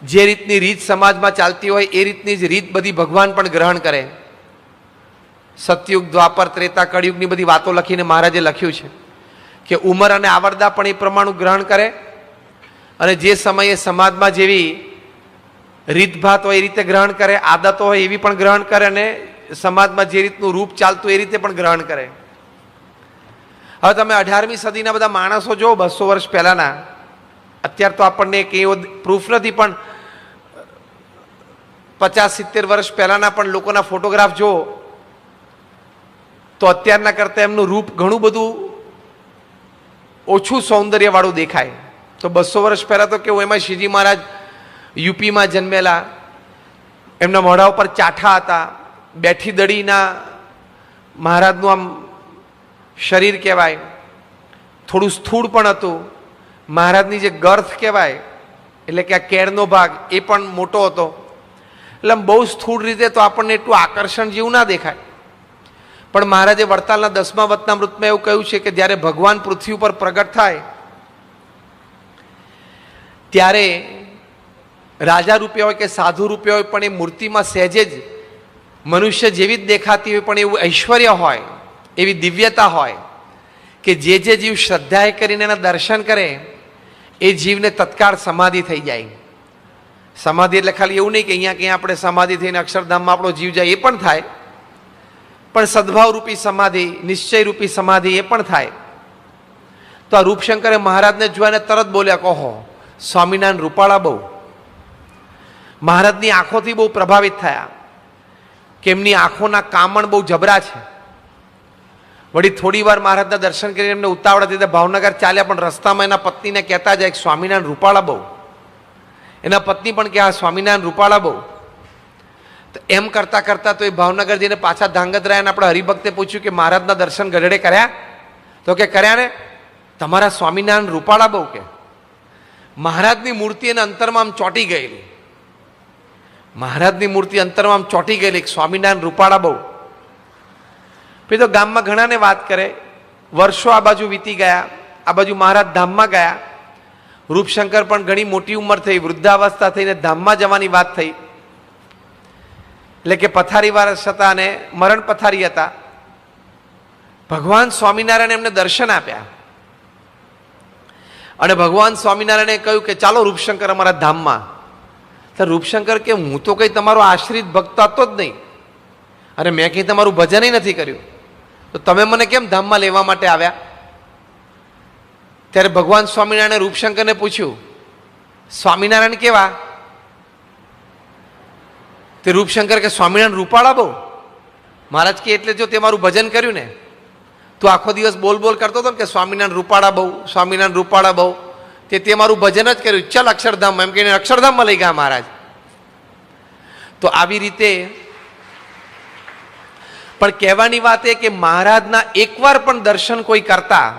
જે રીતની રીત સમાજમાં ચાલતી હોય એ રીતની જ રીત બધી ભગવાન પણ ગ્રહણ કરે. સતયુગ, દ્વાપર, ત્રેતા, કળિયુગની બધી વાતો લખીને મહારાજે લખ્યું છે કે ઉંમર અને આવરદા પણ એ પ્રમાણે ગ્રહણ કરે, અને જે સમયે સમાજમાં જેવી રીતભાત હોય એ રીતે ગ્રહણ કરે, આદતો હોય એવી પણ ગ્રહણ કરે, અને સમાજમાં જે રીતનું રૂપ ચાલતું એ રીતે પણ ગ્રહણ કરે. હવે તમે 18મી સદીના બધા માણસો જો 200 વર્ષ પહેલાના, અત્યારે તો આપણને કંઈ એવો પ્રૂફ નથી, પણ 50-70 વર્ષ પહેલાના પણ લોકોના ફોટોગ્રાફ જો તો અત્યારના કરતાં એમનું રૂપ ઘણું બધું ઓછું સૌંદર્યવાળું દેખાય. તો 200 વર્ષ પહેલાં તો કેવું, એમાં શ્રીજી મહારાજ યુપીમાં જન્મેલા, એમના મોઢા ઉપર ચાઠા હતા, બેઠી દડીના મહારાજનું આમ શરીર કહેવાય, થોડું સ્થૂળ પણ હતું. મહારાજની જે ગર્થ કહેવાય, એટલે કે આ કેળનો ભાગ, એ પણ મોટો હતો. એટલે આમ બહુ સ્થૂળ રીતે તો આપણને એટલું આકર્ષણ જેવું ના દેખાય. પણ મહારાજે વડતાલના 10મા વતનામૃતમાં એવું કહ્યું છે કે જ્યારે ભગવાન પૃથ્વી ઉપર પ્રગટ થાય ત્યારે રાજા રૂપે હોય કે સાધુ રૂપે હોય, પણ એ મૂર્તિમાં સહેજે જ મનુષ્ય જેવી જ દેખાતી હોય, પણ એવું ઐશ્વર્ય હોય, એવી દિવ્યતા હોય કે જે જીવ શ્રદ્ધાએ કરીને એના દર્શન કરે એ જીવને તત્કાળ સમાધિ થઈ જાય. સમાધિ એટલે ખાલી એવું નહીં કે અહીંયા ક્યાં આપણે સમાધિ થઈને અક્ષરધામમાં આપણો જીવ જાય, એ પણ થાય, પણ સદભાવ રૂપી સમાધિ, નિશ્ચય રૂપી સમાધિ એ પણ થાય. તો આ રૂપશંકરે મહારાજને જોઈને તરત બોલ્યા, કહો સ્વામિનારાયણ રૂપાળા બહુ. મહારાજની આંખોથી બહુ પ્રભાવિત થયા કે એમની આંખોના કામણ બહુ જબરા છે. વળી થોડી વાર મહારાજના દર્શન કરીને એમને ઉતાવળા દીધા, ભાવનગર ચાલ્યા, પણ રસ્તામાં એના પત્નીને કહેતા જાય કે સ્વામિનારાયણ રૂપાળા બહુ. એના પત્ની પણ કે આ સ્વામિનારાયણ રૂપાળા બહુ. તો એમ કરતા કરતા તો એ ભાવનગર જઈને પાછા ધાંગધ્રા અને આપણા હરિભક્તે પૂછ્યું કે મહારાજના દર્શન ગઢડે કર્યા? તો કે કર્યા ને. તમારા સ્વામિનારાયણ રૂપાળા બહુ કે. મહારાજની મૂર્તિ એને અંતરમાં આમ ચોંટી ગયેલી. મહારાજની મૂર્તિ અંતરમાં આમ ચોંટી ગયેલી. સ્વામિનારાયણ રૂપાળા બહુ. પછી તો ગામમાં ઘણાને વાત કરે. વર્ષો આ બાજુ વીતી ગયા. આ બાજુ મહારાજ ધામમાં ગયા. રૂપશંકર પણ ઘણી મોટી ઉંમર થઈ, વૃદ્ધાવસ્થા થઈને ધામમાં જવાની વાત થઈ. એટલે કે પથારી વારસ હતા અને મરણ પથારી હતા. ભગવાન સ્વામિનારાયણ એમને દર્શન આપ્યા અને ભગવાન સ્વામિનારાયણે કહ્યું કે ચાલો રૂપશંકર અમારા ધામમાં. તો રૂપશંકર કે હું તો કઈ તમારો આશ્રિત ભક્ત હતો જ નહીં અને મેં કંઈ તમારું ભજન નથી કર્યું, તો તમે મને કેમ ધામમાં લેવા માટે આવ્યા? ત્યારે ભગવાન સ્વામિનારાયણે રૂપશંકરને પૂછ્યું, સ્વામિનારાયણ કેવા? તે રૂપશંકર કે સ્વામિનારાયણ રૂપાળા બહુ. મહારાજ કે એટલે જો તે મારું ભજન કર્યું ને, તું આખો દિવસ બોલ બોલ કરતો હતો ને કે સ્વામિનારાયણ રૂપાળા બહુ, સ્વામિનારાયણ રૂપાળા બહુ, તે મારું ભજન જ કર્યું, ચાલ અક્ષરધામ. એમ કહીને અક્ષરધામમાં લઈ ગયા મહારાજ. તો આવી રીતે પણ કહેવાની વાત એ કે મહારાજના એકવાર પણ દર્શન કોઈ કરતા,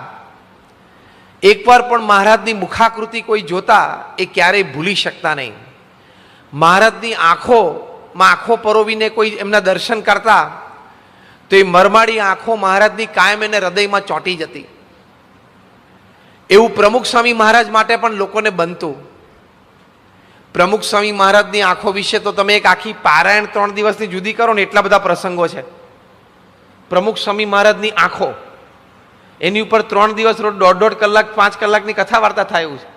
એકવાર પણ મહારાજની મુખાકૃતિ કોઈ જોતા એ ક્યારેય ભૂલી શકતા નહીં. મહારાજની આંખોમાં આંખો પરોવીને કોઈ એમના દર્શન કરતા તો એ મરમાડી આંખો મહારાજની કાયમ એને હૃદયમાં ચોંટી જતી. એવું પ્રમુખ સ્વામી મહારાજ માટે પણ લોકોને બનતું. પ્રમુખ સ્વામી મહારાજની આંખો વિશે તો તમે એક આખી પારાયણ 3 દિવસની જુદી કરો ને એટલા બધા પ્રસંગો છે. પ્રમુખ સ્વામી મહારાજની આંખો, એની ઉપર 3 દિવસ રોજ 1.5 કલાક 5 કલાકની કથા વાર્તા થાય એવું છે.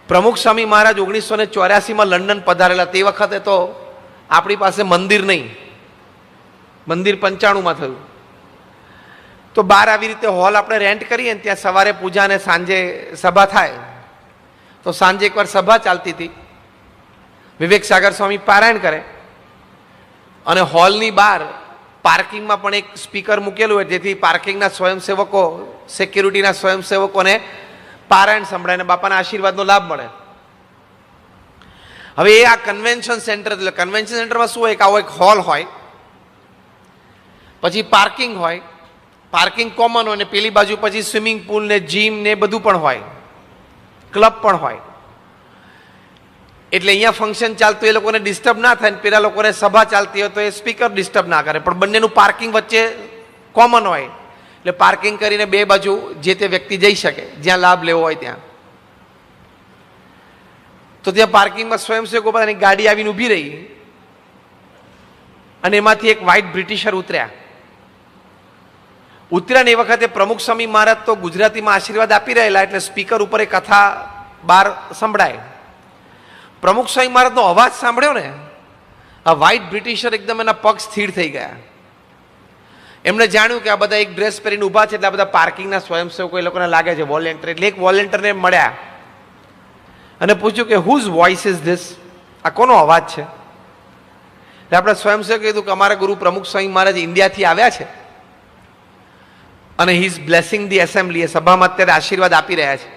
પ્રમુખ સ્વામી મહારાજ 1984માં લંડન પધારેલા. તે વખતે તો આપણી પાસે મંદિર નહીં, મંદિર 95માં થયું. તો બહાર આવી રીતે હોલ આપણે રેન્ટ કરીએ ને ત્યાં સવારે પૂજા અને સાંજે સભા થાય. તો સાંજે એકવાર સભા ચાલતી હતી, વિવેક સાગર સ્વામી પારાયણ કરે અને હોલની બહાર પાર્કિંગમાં પણ એક સ્પીકર મૂકેલું હોય જેથી પાર્કિંગના સ્વયંસેવકો, સિક્યુરિટીના સ્વયંસેવકોને પારાયણ સંભળાય અને બાપાના આશીર્વાદનો લાભ મળે. હવે એ આ કન્વેન્શન સેન્ટર, એટલે કન્વેન્શન સેન્ટરમાં શું હોય કે આવો એક હોલ હોય, પછી પાર્કિંગ હોય, પાર્કિંગ કોમન હોય ને પેલી બાજુ પછી સ્વિમિંગ પુલ ને જીમ ને બધું પણ હોય, ક્લબ પણ હોય. એટલે અહીંયા ફંક્શન ચાલતું એ લોકોને ડિસ્ટર્બ ના થાય ને પેલા લોકોને સભા ચાલતી હોય તો એ સ્પીકર ડિસ્ટર્બ ના કરે, પણ બંનેનું પાર્કિંગ વચ્ચે કોમન હોય એટલે પાર્કિંગ કરીને બે બાજુ જે તે વ્યક્તિ જઈ શકે જ્યાં લાભ લેવો હોય ત્યાં. તો ત્યાં પાર્કિંગમાં સ્વયંસેવકો બધાની ગાડી આવીને ઊભી રહી અને એમાંથી એક વ્હાઇટ બ્રિટિશર ઉતર્યા ને એ વખતે પ્રમુખ સ્વામી મહારાજ તો ગુજરાતીમાં આશીર્વાદ આપી રહેલા એટલે સ્પીકર ઉપર એ કથા બહાર સંભળાય. પ્રમુખ સ્વામી મહારાજનો અવાજ સાંભળ્યો ને, આ વ્હાઇટ બ્રિટિશર એકદમ એના પગ સ્થિર થઈ ગયા. એમણે જાણ્યું કે આ બધા એક ડ્રેસ પહેરીને ઊભા છે એટલે આ બધા પાર્કિંગના સ્વયંસેવકો એ લોકોને લાગે છે વોલેન્ટિયર. એટલે એક વોલેન્ટિયરને મળ્યા અને પૂછ્યું કે હુઝ વોઇસ ઇઝ ધીસ, આ કોનો અવાજ છે? એટલે આપણે સ્વયંસેવકે કીધું કે અમારા ગુરુ પ્રમુખ સ્વામી મહારાજ ઇન્ડિયાથી આવ્યા છે અને he is blessing the assembly, એ સભામાં અત્યારે આશીર્વાદ આપી રહ્યા છે.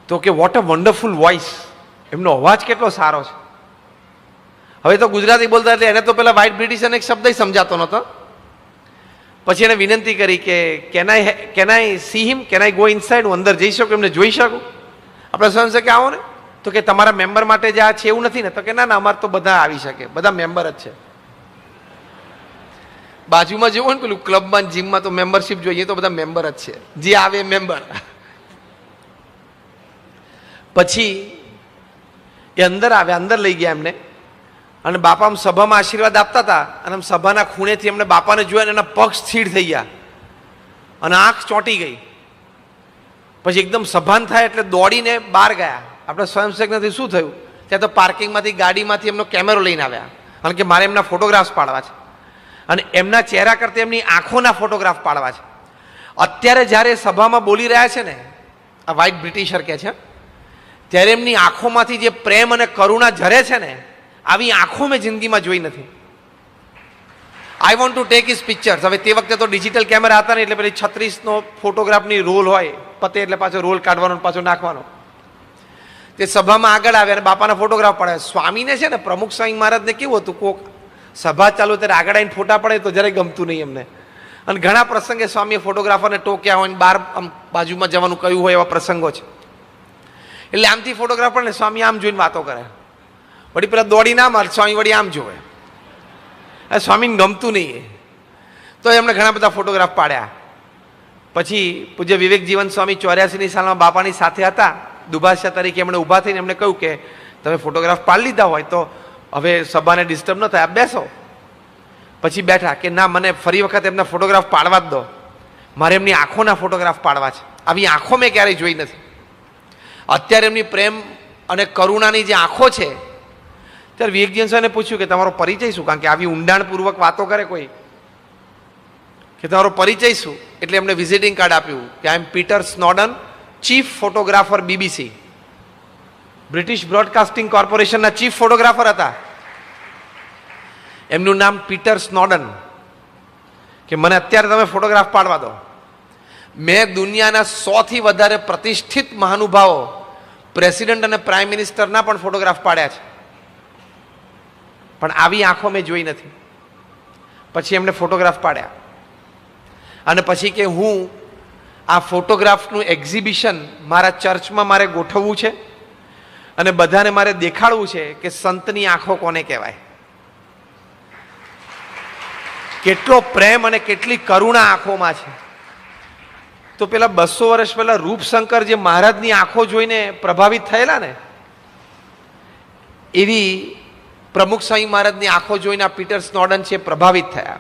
તો કે વોટ અ વન્ડરફુલ વોઇસ, એમનો અવાજ કેટલો સારો છે. હવે તો ગુજરાતી બોલતા એટલે એને તો પેલા વ્હાઇટ બ્રિટિશરને એક શબ્દ સમજાતો નહોતો. પછી એને વિનંતી કરી કે can I C him, can I go inside, હું અંદર જઈ શકું, એમને જોઈ શકું? આપણે સ્વયં કે આવો ને, તો કે તમારા મેમ્બર માટે જે આ છે એવું નથી ને? તો કે ના ના, અમારે તો બધા આવી શકે, બધા મેમ્બર જ છે. બાજુમાં જેવું ને પેલું ક્લબમાં જીમમાં તો મેમ્બરશીપ જોઈએ, તો બધા મેમ્બર જ છે, જે આવે મેમ્બર. પછી એ અંદર આવ્યા, અંદર લઈ ગયા એમને અને બાપા આમ સભામાં આશીર્વાદ આપતા હતા અને આમ સભાના ખૂણેથી એમને બાપાને જોયા અને એના પગ સ્થિર થઈ ગયા અને આંખ ચોંટી ગઈ. પછી એકદમ સભાન થાય એટલે દોડીને બહાર ગયા. આપણે સ્વયંસેવકથી શું થયું, ત્યાં તો પાર્કિંગમાંથી ગાડીમાંથી એમનો કેમેરો લઈને આવ્યા કારણ કે મારે એમના ફોટોગ્રાફ્સ પાડવા છે અને એમના ચહેરા કરતાં એમની આંખોના ફોટોગ્રાફ પાડવા છે. અત્યારે જ્યારે સભામાં બોલી રહ્યા છે ને આ વ્હાઇટ બ્રિટિશર કહે છે, ત્યારે એમની આંખોમાંથી જે પ્રેમ અને કરુણા ઝરે છે ને, આવી આંખો મેં જિંદગીમાં જોઈ નથી. I want to take his pictures. હવે તે વખતે તો ડિજિટલ કેમેરા હતા ને એટલે પેલી 36નો ફોટોગ્રાફની રોલ હોય, પતે એટલે પાછો રોલ કાઢવાનો પાછો નાખવાનો. તે સભામાં આગળ આવ્યા અને બાપાના ફોટોગ્રાફ પાડ્યા. સ્વામીને છે ને પ્રમુખ સ્વામી મહારાજને કેવું હતું, કોક સભા ચાલુ ત્યારે આગળ આવીને ફોટા પડે તો જરાય ગમતું નહીં એમને. અને ઘણા પ્રસંગે સ્વામીએ ફોટોગ્રાફરને ટોક્યા હોય, બહાર આમ બાજુમાં જવાનું કહ્યું હોય એવા પ્રસંગો છે. એટલે આમથી ફોટોગ્રાફરને સ્વામી આમ જોઈને વાતો કરે, વળી પેલા દોડી ના માર, સ્વામી વળી આમ જોવે. સ્વામીને ગમતું નહીં, તો એમણે ઘણા બધા ફોટોગ્રાફ પાડ્યા. પછી પૂજ્ય વિવેક જીવન સ્વામી 84ની સાલમાં બાપાની સાથે હતા, દુભાષ્ય તરીકે એમણે ઊભા થઈને એમણે કહ્યું કે તમે ફોટોગ્રાફ પાડી લીધા હોય તો હવે સભાને ડિસ્ટર્બ ન થાય, આપ બેસો. પછી બેઠા કે ના, મને ફરી વખત એમના ફોટોગ્રાફ પાડવા જ દો, મારે એમની આંખોના ફોટોગ્રાફ પાડવા છે. આવી આંખો મેં ક્યારેય જોઈ નથી. અત્યારે એમની પ્રેમ અને કરુણાની જે આંખો છે, ત્યારે વિવેકજીવન સ્વામીને પૂછ્યું કે તમારો પરિચય શું, કારણ કે આવી ઊંડાણપૂર્વક વાતો કરે કોઈ, કે તમારો પરિચય શું? એટલે એમને વિઝિટિંગ કાર્ડ આપ્યું કે I am Peter Snowdon, chief photographer BBC, British broadcasting કોર્પોરેશનના ચીફ ફોટોગ્રાફર હતા. એમનું નામ પીટર સ્નોડન. કે મને અત્યારે તમે ફોટોગ્રાફ પાડવા દો. મેં દુનિયાના 100થી વધારે પ્રતિષ્ઠિત મહાનુભાવો, પ્રેસિડેન્ટ અને પ્રાઇમ મિનિસ્ટરના પણ ફોટોગ્રાફ પાડ્યા છે, પણ આવી આંખો મેં જોઈ નથી. પછી એમને ફોટોગ્રાફ પાડ્યા અને પછી કે હું આ ફોટોગ્રાફનું એક્ઝિબિશન મારા ચર્ચમાં મારે ગોઠવવું છે અને બધાને મારે દેખાડવું છે કે સંતની આંખો કોને કહેવાય, કેટલો પ્રેમ અને કેટલી કરુણા આંખોમાં છે. તો પેલા 200 વર્ષ પહેલા રૂપશંકર જે મહારાજની આંખો જોઈને પ્રભાવિત થયેલા ને, એવી પ્રમુખ સ્વામી મહારાજની આંખો જોઈને આ પીટર સ્નોડન છે પ્રભાવિત થયા.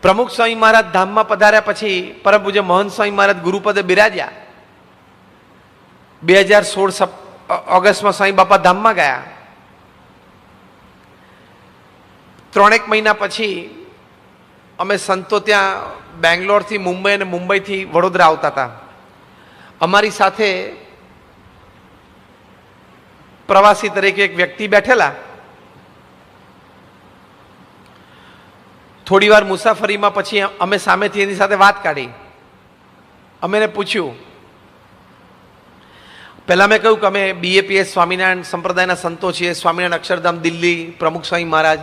પ્રમુખ સ્વામી મહારાજ ધામમાં પધાર્યા પછી પરમ પૂજ્ય મહંત સ્વામી મહારાજ ગુરુપદે બિરાજ્યા. 2016 ઓગસ્ટમાં સ્વામી બાપા ધામમાં ગયા. 3 મહિના પછી અમે સંતો ત્યાં બેંગ્લોરથી મુંબઈ અને મુંબઈથી વડોદરા આવતા હતા. અમારી સાથે પ્રવાસી તરીકે એક વ્યક્તિ બેઠેલા. થોડી વાર મુસાફરીમાં પછી અમે સામેથી એની સાથે વાત કાઢી. અમે એને પૂછ્યું, પહેલાં મેં કહ્યું કે અમે BAPS સ્વામિનારાયણ સંપ્રદાયના સંતો છીએ, સ્વામિનારાયણ અક્ષરધામ દિલ્હી પ્રમુખ સ્વામી મહારાજ.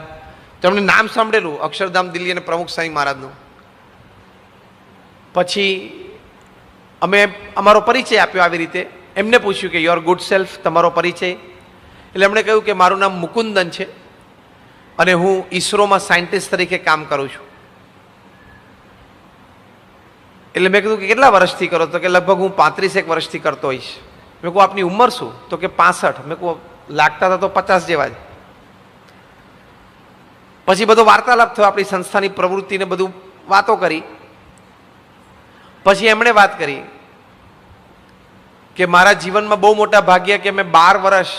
તેમણે નામ સાંભળેલું અક્ષરધામ દિલ્હી અને પ્રમુખ સ્વામી મહારાજનું. પછી અમે અમારો પરિચય આપ્યો આવી રીતે. એમને પૂછ્યું કે યોર ગુડ સેલ્ફ, તમારો પરિચય. એટલે એમણે કહ્યું કે મારું નામ મુકુંદન છે અને હું ઈસરોમાં સાયન્ટિસ્ટ તરીકે કામ કરું છું. એટલે મેં કીધું કે કેટલા વર્ષથી કરો? તો કે લગભગ હું 35 વર્ષથી કરતો હોઈશ. મેં કહું આપની ઉંમર શું? તો કે 65. મેં કહું લાગતા હતા તો 50 જેવા જ. પછી બધો વાર્તાલાપ થયો, આપણી સંસ્થાની પ્રવૃત્તિને બધું વાતો કરી. પછી એમણે વાત કરી કે મારા જીવનમાં બહુ મોટા ભાગ્ય કે મેં 12 વર્ષ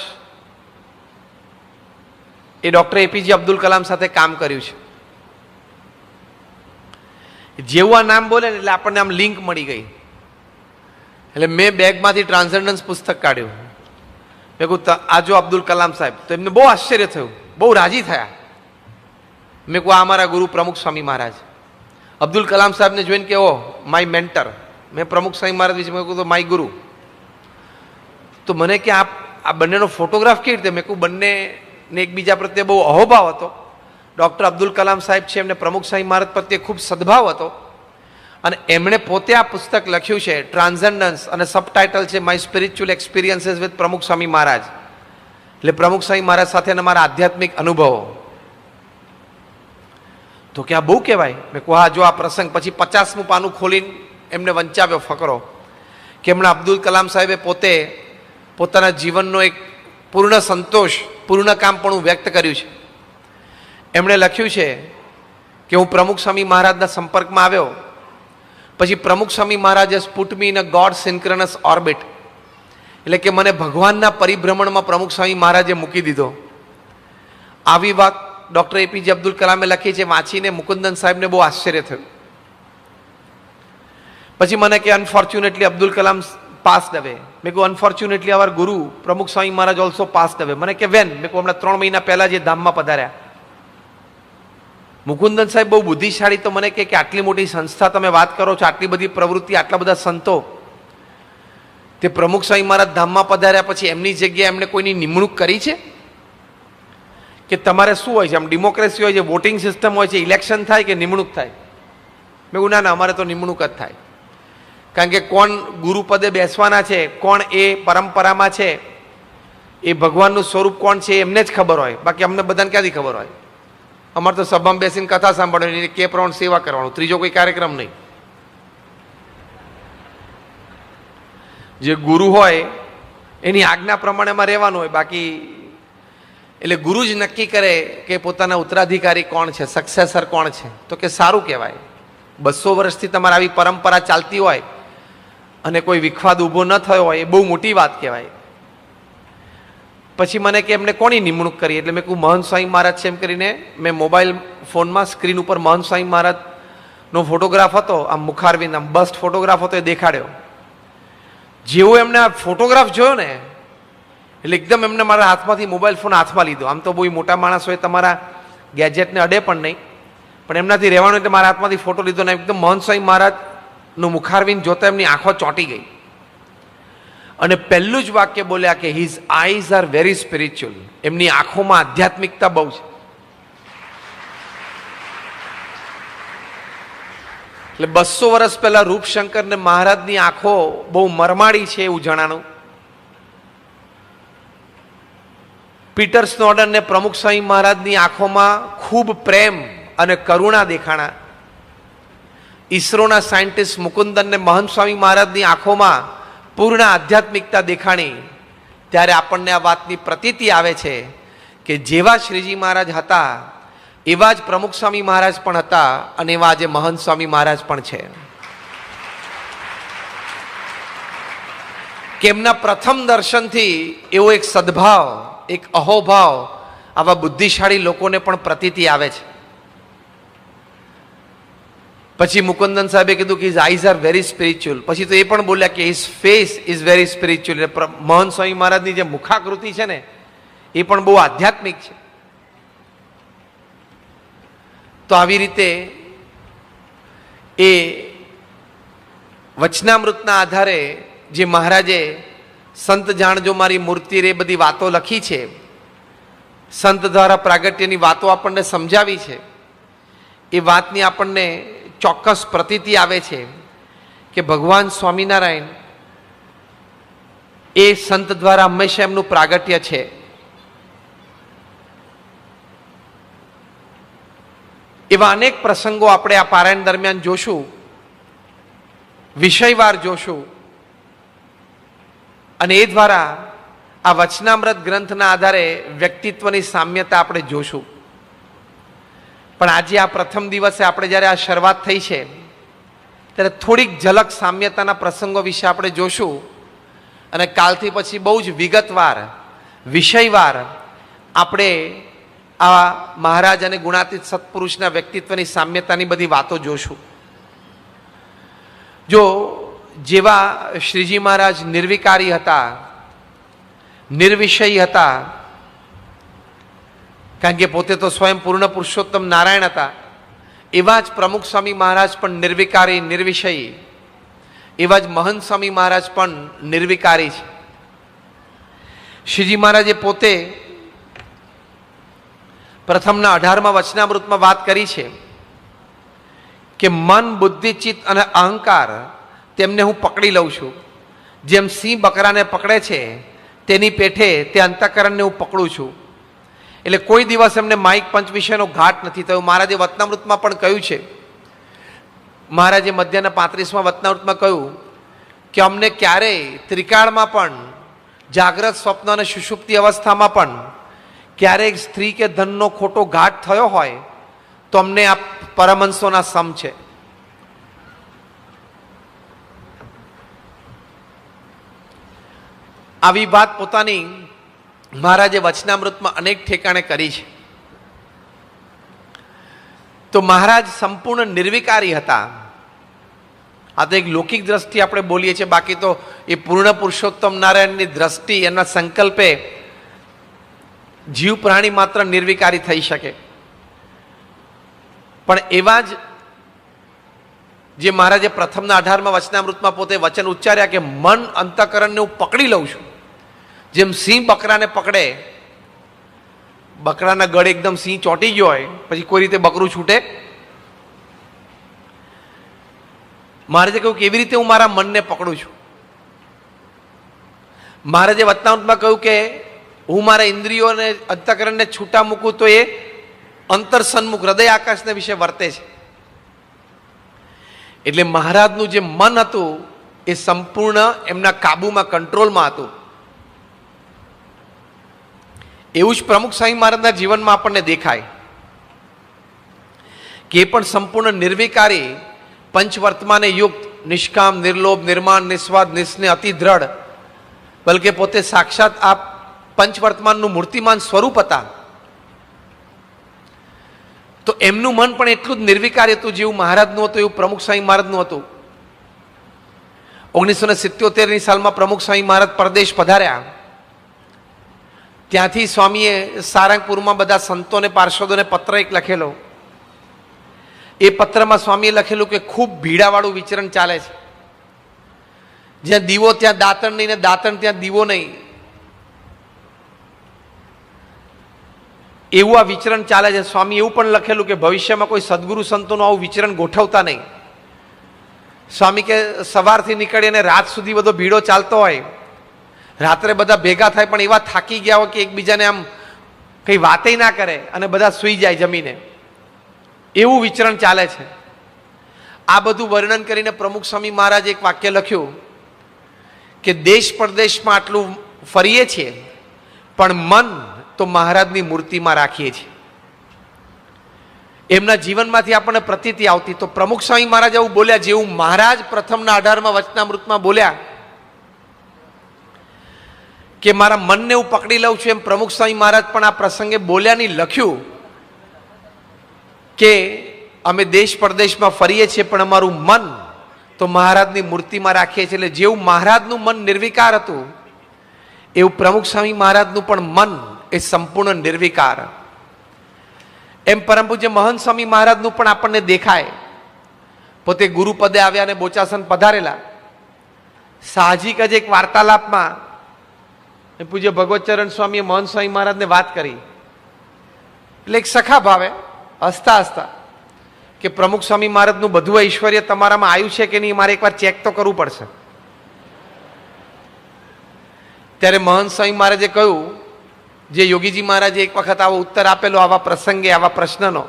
એ ડૉક્ટર APJ અબ્દુલ કલામ સાથે કામ કર્યું છે. જેવું આ નામ બોલે ને એટલે આપણને આમ લિંક મળી ગઈ. એટલે મેં બેગમાંથી ટ્રાન્સેન્ડન્સ પુસ્તક કાઢ્યું. મેં કહું આ જો અબ્દુલ કલામ સાહેબ. તો એમને બહુ આશ્ચર્ય થયું, બહુ રાજી થયા. મેં કહું આ અમારા ગુરુ પ્રમુખ સ્વામી મહારાજ. અબ્દુલ કલામ સાહેબને જોઈને કે ઓ માય મેન્ટર. મેં પ્રમુખ સ્વામી મહારાજ વિશે મેં કહું તો માય ગુરુ. તો મને કે આ બંનેનો ફોટોગ્રાફ કેવી રીતે? મેં કહું બંનેને એકબીજા પ્રત્યે બહુ અહોભાવ હતો. ડૉક્ટર અબ્દુલ કલામ સાહેબ છે, એમને પ્રમુખ સ્વામી મહારાજ પ્રત્યે ખૂબ સદભાવ હતો અને એમણે પોતે આ પુસ્તક લખ્યું છે ટ્રાન્સેન્ડન્સ અને સબટાઇટલ છે માય સ્પિરિચ્યુઅલ એક્સપિરિયન્સીસ વિથ પ્રમુખ સ્વામી મહારાજ. એટલે પ્રમુખ સ્વામી મહારાજ સાથેના મારા આધ્યાત્મિક અનુભવો. તો કે આ બહુ કહેવાય. મેં કહું હા, જો આ પ્રસંગ. પછી 50મું પાનું ખોલીને એમને વંચાવ્યો ફકરો કે એમણે અબ્દુલ કલામ સાહેબે પોતે પોતાના જીવનનો એક પૂર્ણ સંતોષ, પૂર્ણ કામપણું વ્યક્ત કર્યું છે. એમણે લખ્યું છે કે હું પ્રમુખ સ્વામી મહારાજના સંપર્કમાં આવ્યો પછી પ્રમુખ સ્વામી મહારાજે put me in a geosynchronous orbit. એટલે કે મને ભગવાનના પરિભ્રમણમાં પ્રમુખ સ્વામી મહારાજે મૂકી દીધો. આવી વાત ડૉક્ટર APJ અબ્દુલ કલામે લખી છે. વાંચીને મુકુંદન સાહેબને બહુ આશ્ચર્ય થયું. પછી મને કે અનફોર્ચ્યુનેટલી અબ્દુલ કલામ પાસ્ડ અવે. મેં કહું અનફોર્ચ્યુનેટલી અવર ગુરુ પ્રમુખ સ્વામી મહારાજ ઓલ્સો પાસ્ડ અવે. મને કે વેન? મેં કહું હમણાં 3 મહિના પહેલા જે ધામમાં પધાર્યા. મુકુંદન સાહેબ બહુ બુદ્ધિશાળી. તો મને કે આટલી મોટી સંસ્થા તમે વાત કરો છો, આટલી બધી પ્રવૃત્તિ, આટલા બધા સંતો, તે પ્રમુખ સ્વામી મહારાજ ધામમાં પધાર્યા પછી એમની જગ્યાએ એમને કોઈની નિમણૂક કરી છે? કે તમારે શું હોય છે, આમ ડેમોક્રેસી હોય છે, વોટિંગ સિસ્ટમ હોય છે, ઇલેક્શન થાય કે નિમણૂક થાય? મેં કહ્યું ના, અમારે તો નિમણૂક જ થાય. કારણ કે કોણ ગુરુપદે બેસવાના છે, કોણ એ પરંપરામાં છે, એ ભગવાનનું સ્વરૂપ કોણ છે એમને જ ખબર હોય, બાકી અમને બધાને ક્યાંથી ખબર હોય? અમારે તો સભામાં બેસીને કથા સાંભળવાની, કે પ્રમાણે સેવા કરવાનું, ત્રીજો કોઈ કાર્યક્રમ નહીં. જે ગુરુ હોય એની આજ્ઞા પ્રમાણેમાં રહેવાનું હોય. બાકી એટલે ગુરુ જ નક્કી કરે કે પોતાના ઉત્તરાધિકારી કોણ છે, સક્સેસર કોણ છે. તો કે સારું કહેવાય. 200 વર્ષથી તમારે આવી પરંપરા ચાલતી હોય અને કોઈ વિખવાદ ઊભો ન થયો હોય, એ બહુ મોટી વાત કહેવાય. પછી મને કે એમને કોની નિમણૂક કરી? એટલે મેં કહું મહંત સ્વામી મહારાજ છે એમ કરીને મેં મોબાઈલ ફોનમાં સ્ક્રીન ઉપર મહંત સ્વામી મહારાજનો ફોટોગ્રાફ હતો, આમ મુખારવિંદ, આમ બસ્ટ ફોટોગ્રાફ હતો, એ દેખાડ્યો. જેવો એમને આ ફોટોગ્રાફ જોયો ને એટલે એકદમ એમને મારા હાથમાંથી મોબાઈલ ફોન હાથમાં લીધો. આમ તો બહુ મોટા માણસ હોય, તમારા ગેજેટને અડે પણ નહીં, પણ એમનાથી રહેવાનું એટલે મારા હાથમાંથી ફોટો લીધો ને એકદમ મહંત સ્વામી મહારાજનું મુખારવિંદ જોતા એમની આંખો ચોંટી ગઈ. અને પહેલું જ વાક્ય બોલ્યા કે his eyes are very spiritual. એમની આંખોમાં આધ્યાત્મિકતા બહુ છે. એટલે 200 વર્ષ પહેલા રૂપશંકર ને મહારાજની આંખો બહુ મરમાડી છે એવું જણાનું. પીટર સ્નોડન ને પ્રમુખ સ્વામી મહારાજની આંખોમાં ખૂબ પ્રેમ અને કરુણા દેખાણા. ઈસરોના સાયન્ટિસ્ટ મુકુંદન ને મહંત સ્વામી મહારાજની આંખોમાં પૂર્ણ આધ્યાત્મિકતા દેખાણી. ત્યારે આપણને આ વાતની પ્રતીતિ આવે છે કે જેવા શ્રીજી મહારાજ હતા એવા જ પ્રમુખ સ્વામી મહારાજ પણ હતા અને એવા આજે મહંત સ્વામી મહારાજ પણ છે. કે એમના પ્રથમ દર્શનથી એવો એક સદભાવ, એક અહોભાવ આવા બુદ્ધિશાળી લોકોને પણ પ્રતીતિ આવે છે. પછી મુકુંદન સાહેબે કીધું કે his eyes are very spiritual. પછી તો એ પણ બોલ્યા કે his face is very spiritual. એટલે મહંત સ્વામી મહારાજની જે મુખાકૃતિ છે ને એ પણ બહુ આધ્યાત્મિક છે. તો આવી રીતે એ વચનામૃતના આધારે જે મહારાજે સંત જાણજો મારી મૂર્તિ રે બધી વાતો લખી છે, સંત દ્વારા પ્રાગટ્યની વાતો આપણને સમજાવી છે, એ વાતની આપણને ચોક્કસ પ્રતીતિ આવે છે કે ભગવાન સ્વામિનારાયણ એ સંત દ્વારા હંમેશા એમનું પ્રાગટ્ય છે. એવા અનેક પ્રસંગો આપણે આ પારાયણ દરમિયાન જોશું, વિષયવાર જોશું, અને એ દ્વારા આ વચનામૃત ગ્રંથના આધારે વ્યક્તિત્વની સામ્યતા આપણે જોશું. પણ આજે આ પ્રથમ દિવસે આપણે જ્યારે આ શરૂઆત થઈ છે ત્યારે થોડીક ઝલક સામ્યતાના પ્રસંગો વિશે આપણે જોશું. અને કાલથી પછી બહુ જ વિગતવાર, વિષયવાર આપણે આ મહારાજ અને ગુણાતીત સત્પુરુષના વ્યક્તિત્વની સામ્યતાની બધી વાતો જોશું. જો જેવા શ્રીજી મહારાજ નિર્વિકારી હતા, નિર્વિષયી હતા, કારણ કે પોતે તો સ્વયં પૂર્ણ પુરુષોત્તમ નારાયણ હતા, એવા જ પ્રમુખ સ્વામી મહારાજ પણ નિર્વિકારી, નિર્વિષયી. એવા જ મહંત સ્વામી મહારાજ પણ નિર્વિકારી છે. શ્રીજી મહારાજે પોતે પ્રથમના 18મા વચનામૃતમાં વાત કરી છે કે મન, બુદ્ધિ, ચિત્ત અને અહંકાર તેમને હું પકડી લઉં છું. જેમ સિંહ બકરાને પકડે છે તેની પેઠે તે અંતઃકરણને હું પકડું છું. એટલે કોઈ દિવસ એમને માઇક પંચ વિશેનો ઘાટ નથી થયો. મહારાજે વચનામૃતમાં પણ કહ્યું છે, મહારાજે મધ્યના 35મા વચનામૃતમાં કહ્યું કે અમને ક્યારેય ત્રિકાળમાં પણ, જાગ્રત, સ્વપ્ન અને સુષુપ્તિ અવસ્થામાં પણ ક્યારેય સ્ત્રી કે ધનનો ખોટો ઘાટ થયો હોય તો અમને આ પરમહંસોના સમ છે. આવી વાત પોતાની મહારાજે વચનામૃતમાં અનેક ઠેકાણે કરી છે. તો મહારાજ સંપૂર્ણ નિર્વિકારી હતા. આ તો એક લૌકિક દ્રષ્ટિ આપણે બોલીએ છીએ, બાકી તો એ પૂર્ણ પુરુષોત્તમ નારાયણની દ્રષ્ટિ, એના સંકલ્પે જીવ પ્રાણી માત્ર નિર્વિકારી થઈ શકે. પણ એવા જ જે મહારાજે પ્રથમના 18માં વચનામૃતમાં પોતે વચન ઉચ્ચાર્યા કે મન અંતઃકરણને હું પકડી લઉં છું. જેમ સિંહ બકરાને પકડે, બકરાના ગળે એકદમ સિંહ ચોંટી ગયો હોય પછી કોઈ રીતે બકરું છૂટે. મહારાજે કહ્યું કેવી રીતે હું મારા મનને પકડું છું. મહારાજે વચનામૃતમાં કહ્યું કે હું મારા ઇન્દ્રિયોને અંતઃકરણને છૂટા મૂકું તો એ અંતર સન્મુખ હૃદય આકાશને વિશે વર્તે છે. એટલે મહારાજનું જે મન હતું એ સંપૂર્ણ એમના કાબુમાં, કંટ્રોલમાં હતું. એવું જ પ્રમુખ સ્વામી મહારાજના જીવનમાં આપણને દેખાય કે એ પણ સંપૂર્ણ નિર્વિકારી, પંચવર્તમાને યુક્ત, નિષ્કામ, નિર્લોભ, નિર્માણ, નિસ્વાદ, નિસ્નેહ, અતિ દ્રઢ, બલકે પોતે સાક્ષાત આ પંચવર્તમાનનું મૂર્તિમાન સ્વરૂપ હતા. તો એમનું મન પણ એટલું જ નિર્વિકારી હતું જેવું મહારાજનું હતું, એવું પ્રમુખ સ્વામી મહારાજનું હતું. 1977ની સાલમાં પ્રમુખ સ્વામી મહારાજ પરદેશ પધાર્યા. ત્યાંથી સ્વામીએ સારંગપુરમાં બધા સંતોને, પાર્ષદોને પત્ર એક લખેલો. એ પત્રમાં સ્વામીએ લખેલું કે ખૂબ ભીડાવાળું વિચરણ ચાલે છે. જ્યાં દીવો ત્યાં દાંતણ નહીં, ને દાંતણ ત્યાં દીવો નહીં, એવું આ વિચરણ ચાલે છે. સ્વામી એવું પણ લખેલું કે ભવિષ્યમાં કોઈ સદગુરુ સંતોનું આવું વિચરણ ગોઠવતા નહીં. સ્વામી કે સવારથી નીકળી અને રાત સુધી બધો ભીડો ચાલતો હોય, રાત્રે બધા ભેગા થાય પણ એવા થાકી ગયા હોય કે એકબીજાને આમ કંઈ વાતેય ના કરે અને બધા સૂઈ જાય જમીને, એવું વિચરણ ચાલે છે. આ બધું વર્ણન કરીને પ્રમુખ સ્વામી મહારાજે એક વાક્ય લખ્યું કે દેશ પરદેશમાં આટલું ફરીએ છીએ પણ મન તો મહારાજની મૂર્તિમાં રાખીએ છીએ. એમના જીવનમાંથી આપણને પ્રતીતિ આવતી. તો પ્રમુખ સ્વામી મહારાજ એવું બોલ્યા જેવું મહારાજ પ્રથમના 18માં વચનામૃતમાં બોલ્યા કે મારા મનને હું પકડી લઉં છું, એમ પ્રમુખ સ્વામી મહારાજ પણ આ પ્રસંગે બોલ્યા નહીં, લખ્યું કે અમે દેશ પરદેશમાં ફરીએ છીએ પણ અમારું મન તો મહારાજની મૂર્તિમાં રાખીએ છીએ. એટલે જેવું મહારાજનું મન નિર્વિકાર હતું એવું પ્રમુખ સ્વામી મહારાજનું પણ મન એ સંપૂર્ણ નિર્વિકાર. એમ પરમ પૂજ્ય મહંત સ્વામી મહારાજનું પણ આપણને દેખાય. પોતે ગુરુપદે આવ્યા અને બોચાસન પધારેલા. સાહજિક જ એક વાર્તાલાપમાં પૂજ્ય ભગવતચરણ સ્વામીએ મહંત સ્વામી મહારાજને વાત કરી. એટલે એક સખા ભાવે હસતા હસતા કે પ્રમુખ સ્વામી મહારાજનું બધું ઐશ્વર્ય તમારામાં આવ્યું છે કે નહીં, મારે એકવાર ચેક તો કરવું પડશે. ત્યારે મહંત સ્વામી મહારાજે કહ્યું, જે યોગીજી મહારાજે એક વખત આવો ઉત્તર આપેલો આવા પ્રસંગે, આવા પ્રશ્નનો,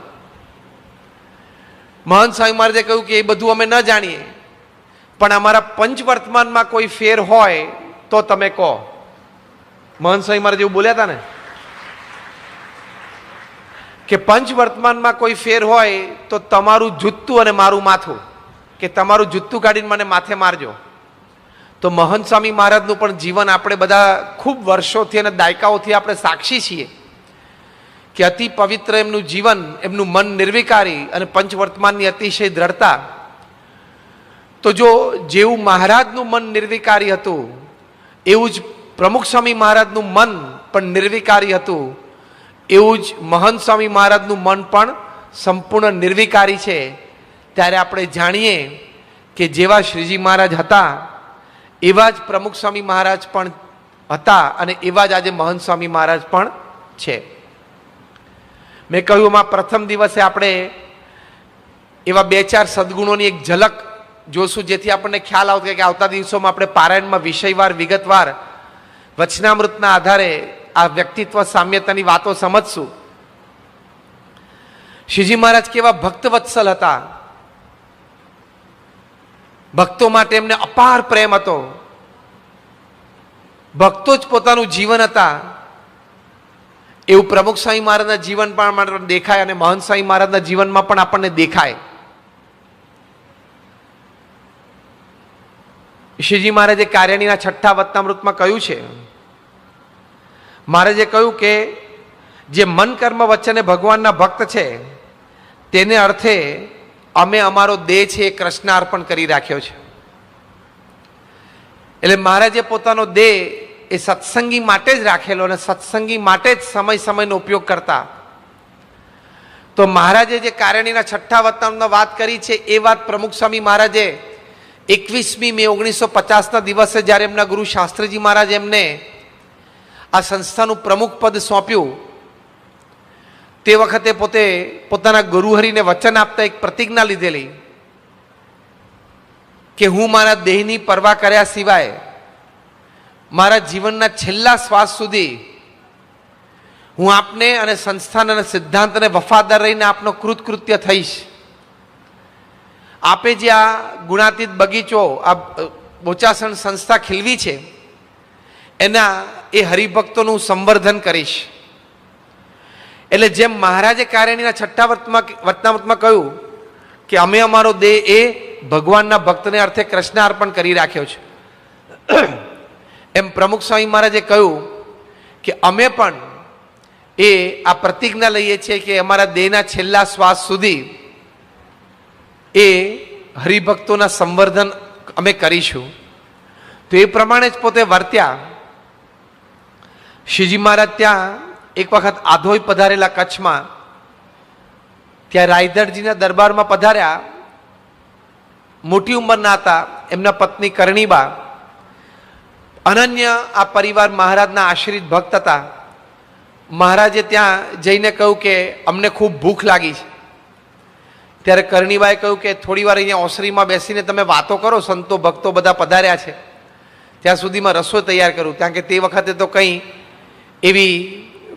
મહંત સ્વામી મહારાજે કહ્યું કે એ બધું અમે ન જાણીએ પણ અમારા પંચવર્તમાનમાં કોઈ ફેર હોય તો તમે કહો. મહંત સ્વામી મહારાજ એવું બોલ્યા હતા ને કે પંચવર્તમાનમાં કોઈ ફેર હોય તો તમારું જૂતું અને મારું માથું, કે તમારું જૂતું કાઢીને મને માથે મારજો. તો મહંત સ્વામી મહારાજનું પણ જીવન આપણે બધા ખૂબ વર્ષોથી અને દાયકાઓથી આપણે સાક્ષી છીએ કે અતિ પવિત્ર એમનું જીવન, એમનું મન નિર્વિકારી અને પંચવર્તમાનની અતિશય દ્રઢતા. તો જો જેવું મહારાજનું મન નિર્વિકારી હતું એવું જ પ્રમુખ સ્વામી મહારાજનું મન પણ નિર્વિકારી હતું, એવું જ મહંત સ્વામી મહારાજનું મન પણ સંપૂર્ણ નિર્વિકારી છે. ત્યારે આપણે જાણીએ કે જેવા શ્રીજી મહારાજ હતા એવા જ પ્રમુખ સ્વામી મહારાજ પણ હતા અને એવા જ આજે મહંત સ્વામી મહારાજ પણ છે. મેં કહ્યું એમાં પ્રથમ દિવસે આપણે એવા 2-4 સદગુણોની એક ઝલક જોશું જેથી આપણને ખ્યાલ આવતો કે આવતા દિવસોમાં આપણે પારાયણમાં વિષયવાર, વિગતવાર વચનામૃતના આધારે આ વ્યક્તિત્વ સામ્યતાની વાતો સમજશું. શ્રીજી મહારાજ કેવા ભક્તવત્સલ હતા. ભક્તો માટે એમને અપાર પ્રેમ હતો. ભક્તો જ પોતાનું જીવન હતા એવું પ્રમુખ સ્વામી મહારાજના જીવન પણ દેખાય અને મહંત સ્વામી મહારાજના જીવનમાં પણ આપણને દેખાય. શ્રીજી મહારાજે કાર્યણીના 6થા વચનામૃતમાં કહ્યું છે, મહારાજે કહ્યું કે જે મન કર્મ વચ્ચે ભગવાનના ભક્ત છે તેને અર્થે અમે અમારો દેહ છે એ કૃષ્ણ અર્પણ કરી રાખ્યો છે. એટલે મહારાજે પોતાનો દેહ એ સત્સંગી માટે જ રાખેલો અને સત્સંગી માટે જ સમયનો ઉપયોગ કરતા. તો મહારાજે જે કારણીના છઠ્ઠા વતનમાં વાત કરી છે એ વાત પ્રમુખ સ્વામી મહારાજે 21મી મે 1950ના દિવસે જ્યારે એમના ગુરુ શાસ્ત્રીજી મહારાજ એમને આ સંસ્થાનું પ્રમુખ પદ સોંપ્યું તે વખતે પોતે પોતાના ગુરુહરિને વચન આપતા એક પ્રતિજ્ઞા લીધેલી કે હું મારા દેહની પરવા કર્યા સિવાય મારા જીવનના છેલ્લા શ્વાસ સુધી હું આપને અને સંસ્થાન અને સિદ્ધાંતને વફાદાર રહીને આપનો કૃતકૃત્ય થઈશ. આપે જે આ ગુણાતીત બગીચો આ બોચાસણ સંસ્થા ખીલવી છે એના એ હરિભક્તોનું સંવર્ધન કરીશ. એટલે જેમ મહારાજે કારણીના છઠ્ઠા વતનામૃતમાં કહ્યું કે અમે અમારો દેહ એ ભગવાનના ભક્તને અર્થે કૃષ્ણ અર્પણ કરી રાખ્યો છે, એમ પ્રમુખ સ્વામી મહારાજે કહ્યું કે અમે પણ એ આ પ્રતિજ્ઞા લઈએ છીએ કે અમારા દેહના છેલ્લા શ્વાસ સુધી એ હરિભક્તોના સંવર્ધન અમે કરીશું. તો એ પ્રમાણે જ પોતે વર્ત્યા. શ્રીજી મહારાજ ત્યાં એક વખત આધોઈ પધારેલા કચ્છમાં, ત્યાં રાયધરજીના દરબારમાં પધાર્યા. મોટી ઉંમરના હતા, એમના પત્ની કરણીબા અનન્ય આ પરિવાર મહારાજના આશ્રિત ભક્ત હતા. મહારાજે ત્યાં જઈને કહ્યું કે અમને ખૂબ ભૂખ લાગી છે. ત્યારે કરણીબાએ કહ્યું કે થોડી વાર અહીંયા ઓસરીમાં બેસીને તમે વાતો કરો, સંતો ભક્તો બધા પધાર્યા છે, ત્યાં સુધીમાં રસોઈ તૈયાર કરું. કારણ કે તે વખતે તો કંઈ એવી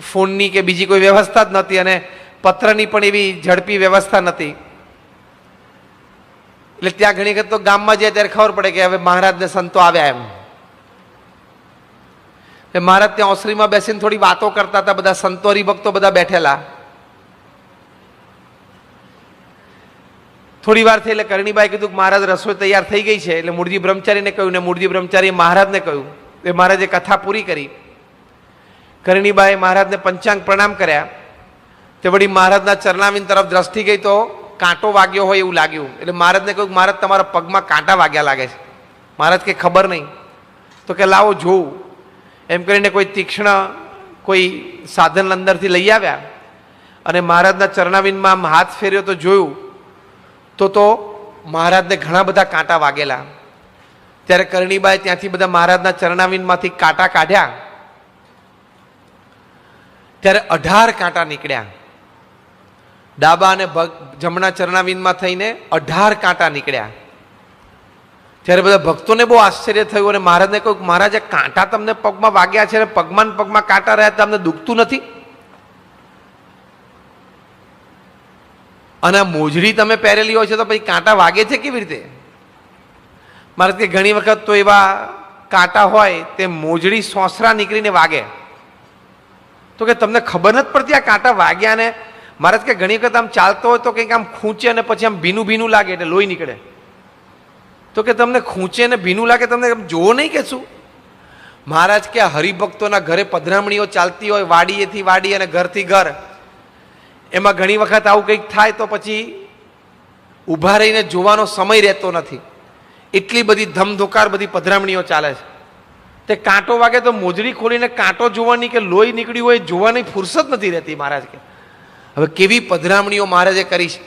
ફોનની કે બીજી કોઈ વ્યવસ્થા જ નહોતી અને પત્રની પણ એવી ઝડપી વ્યવસ્થા નથી. એટલે ત્યાં ઘણી વખત તો ગામમાં જાય ત્યારે ખબર પડે કે હવે મહારાજને સંતો આવ્યા એમ. મહારાજ ત્યાં ઓસરીમાં બેસીને થોડી વાતો કરતા હતા, બધા સંતો હરિભક્તો બધા બેઠેલા. થોડી વાર થઈ એટલે કરણીબાઈ કીધું કે મહારાજ રસોઈ તૈયાર થઈ ગઈ છે. એટલે મૂળજી બ્રહ્મચારીને કહ્યું ને મૂળજી બ્રહ્મચારીએ મહારાજને કહ્યું. એ મહારાજે કથા પૂરી કરી. કરણીબાએ મહારાજને પંચાંગ પ્રણામ કર્યા. તે વળી મહારાજના ચરણાવીન તરફ દ્રષ્ટિ ગઈ તો કાંટો વાગ્યો હોય એવું લાગ્યું. એટલે મહારાજને કહ્યું મહારાજ તમારા પગમાં કાંટા વાગ્યા લાગે છે. મહારાજ કે ખબર નહીં. તો કે લાવો જોવું. એમ કરીને કોઈ તીક્ષ્ણ કોઈ સાધન અંદરથી લઈ આવ્યા અને મહારાજના ચરણાવીનમાં હાથ ફેર્યો તો જોયું તો મહારાજને ઘણા બધા કાંટા વાગેલા. ત્યારે કરણીબાએ ત્યાંથી બધા મહારાજના ચરણાવીનમાંથી કાંટા કાઢ્યા. ત્યારે 18 કાંટા નીકળ્યા. ડાબા અને જમણા ચરણાવીનમાં થઈને 18 કાંટા નીકળ્યા. ત્યારે બધા ભક્તોને બહુ આશ્ચર્ય થયું અને મહારાજને કહ્યું મહારાજ કાંટા તમને પગમાં વાગ્યા છે અને પગમાં કાંટા રહ્યા તમને દુખતું નથી? અને મોજડી તમે પહેરેલી હોય છે તો પછી કાંટા વાગે છે કેવી રીતે? મહારાજ કે ઘણી વખત તો એવા કાંટા હોય તે મોજડી સોસરા નીકળીને વાગે. તો કે તમને ખબર નથી પડતી આ કાંટા વાગ્યા ને? મહારાજ કે ઘણી વખત આમ ચાલતો હોય તો કંઈક આમ ખૂંચે અને પછી આમ ભીનું ભીનું લાગે એટલે લોહી નીકળે. તો કે તમને ખૂંચે ને ભીનું લાગે તમને જોવો નહીં કે શું? મહારાજ કે આ હરિભક્તોના ઘરે પધરામણીઓ ચાલતી હોય વાડીએથી વાડી અને ઘરથી ઘર, એમાં ઘણી વખત આવું કંઈક થાય તો પછી ઊભા રહીને જોવાનો સમય રહેતો નથી. એટલી બધી ધમધોકાર બધી પધરામણીઓ ચાલે છે. તે કાંટો વાગે તો મોજડી ખોલીને કાંટો જોવાની કે લોહી નીકળ્યું હોય જોવાની ફુરસત નથી રહેતી. મહારાજ કે હવે કેવી પધરામણીઓ મહારાજે કરી છે,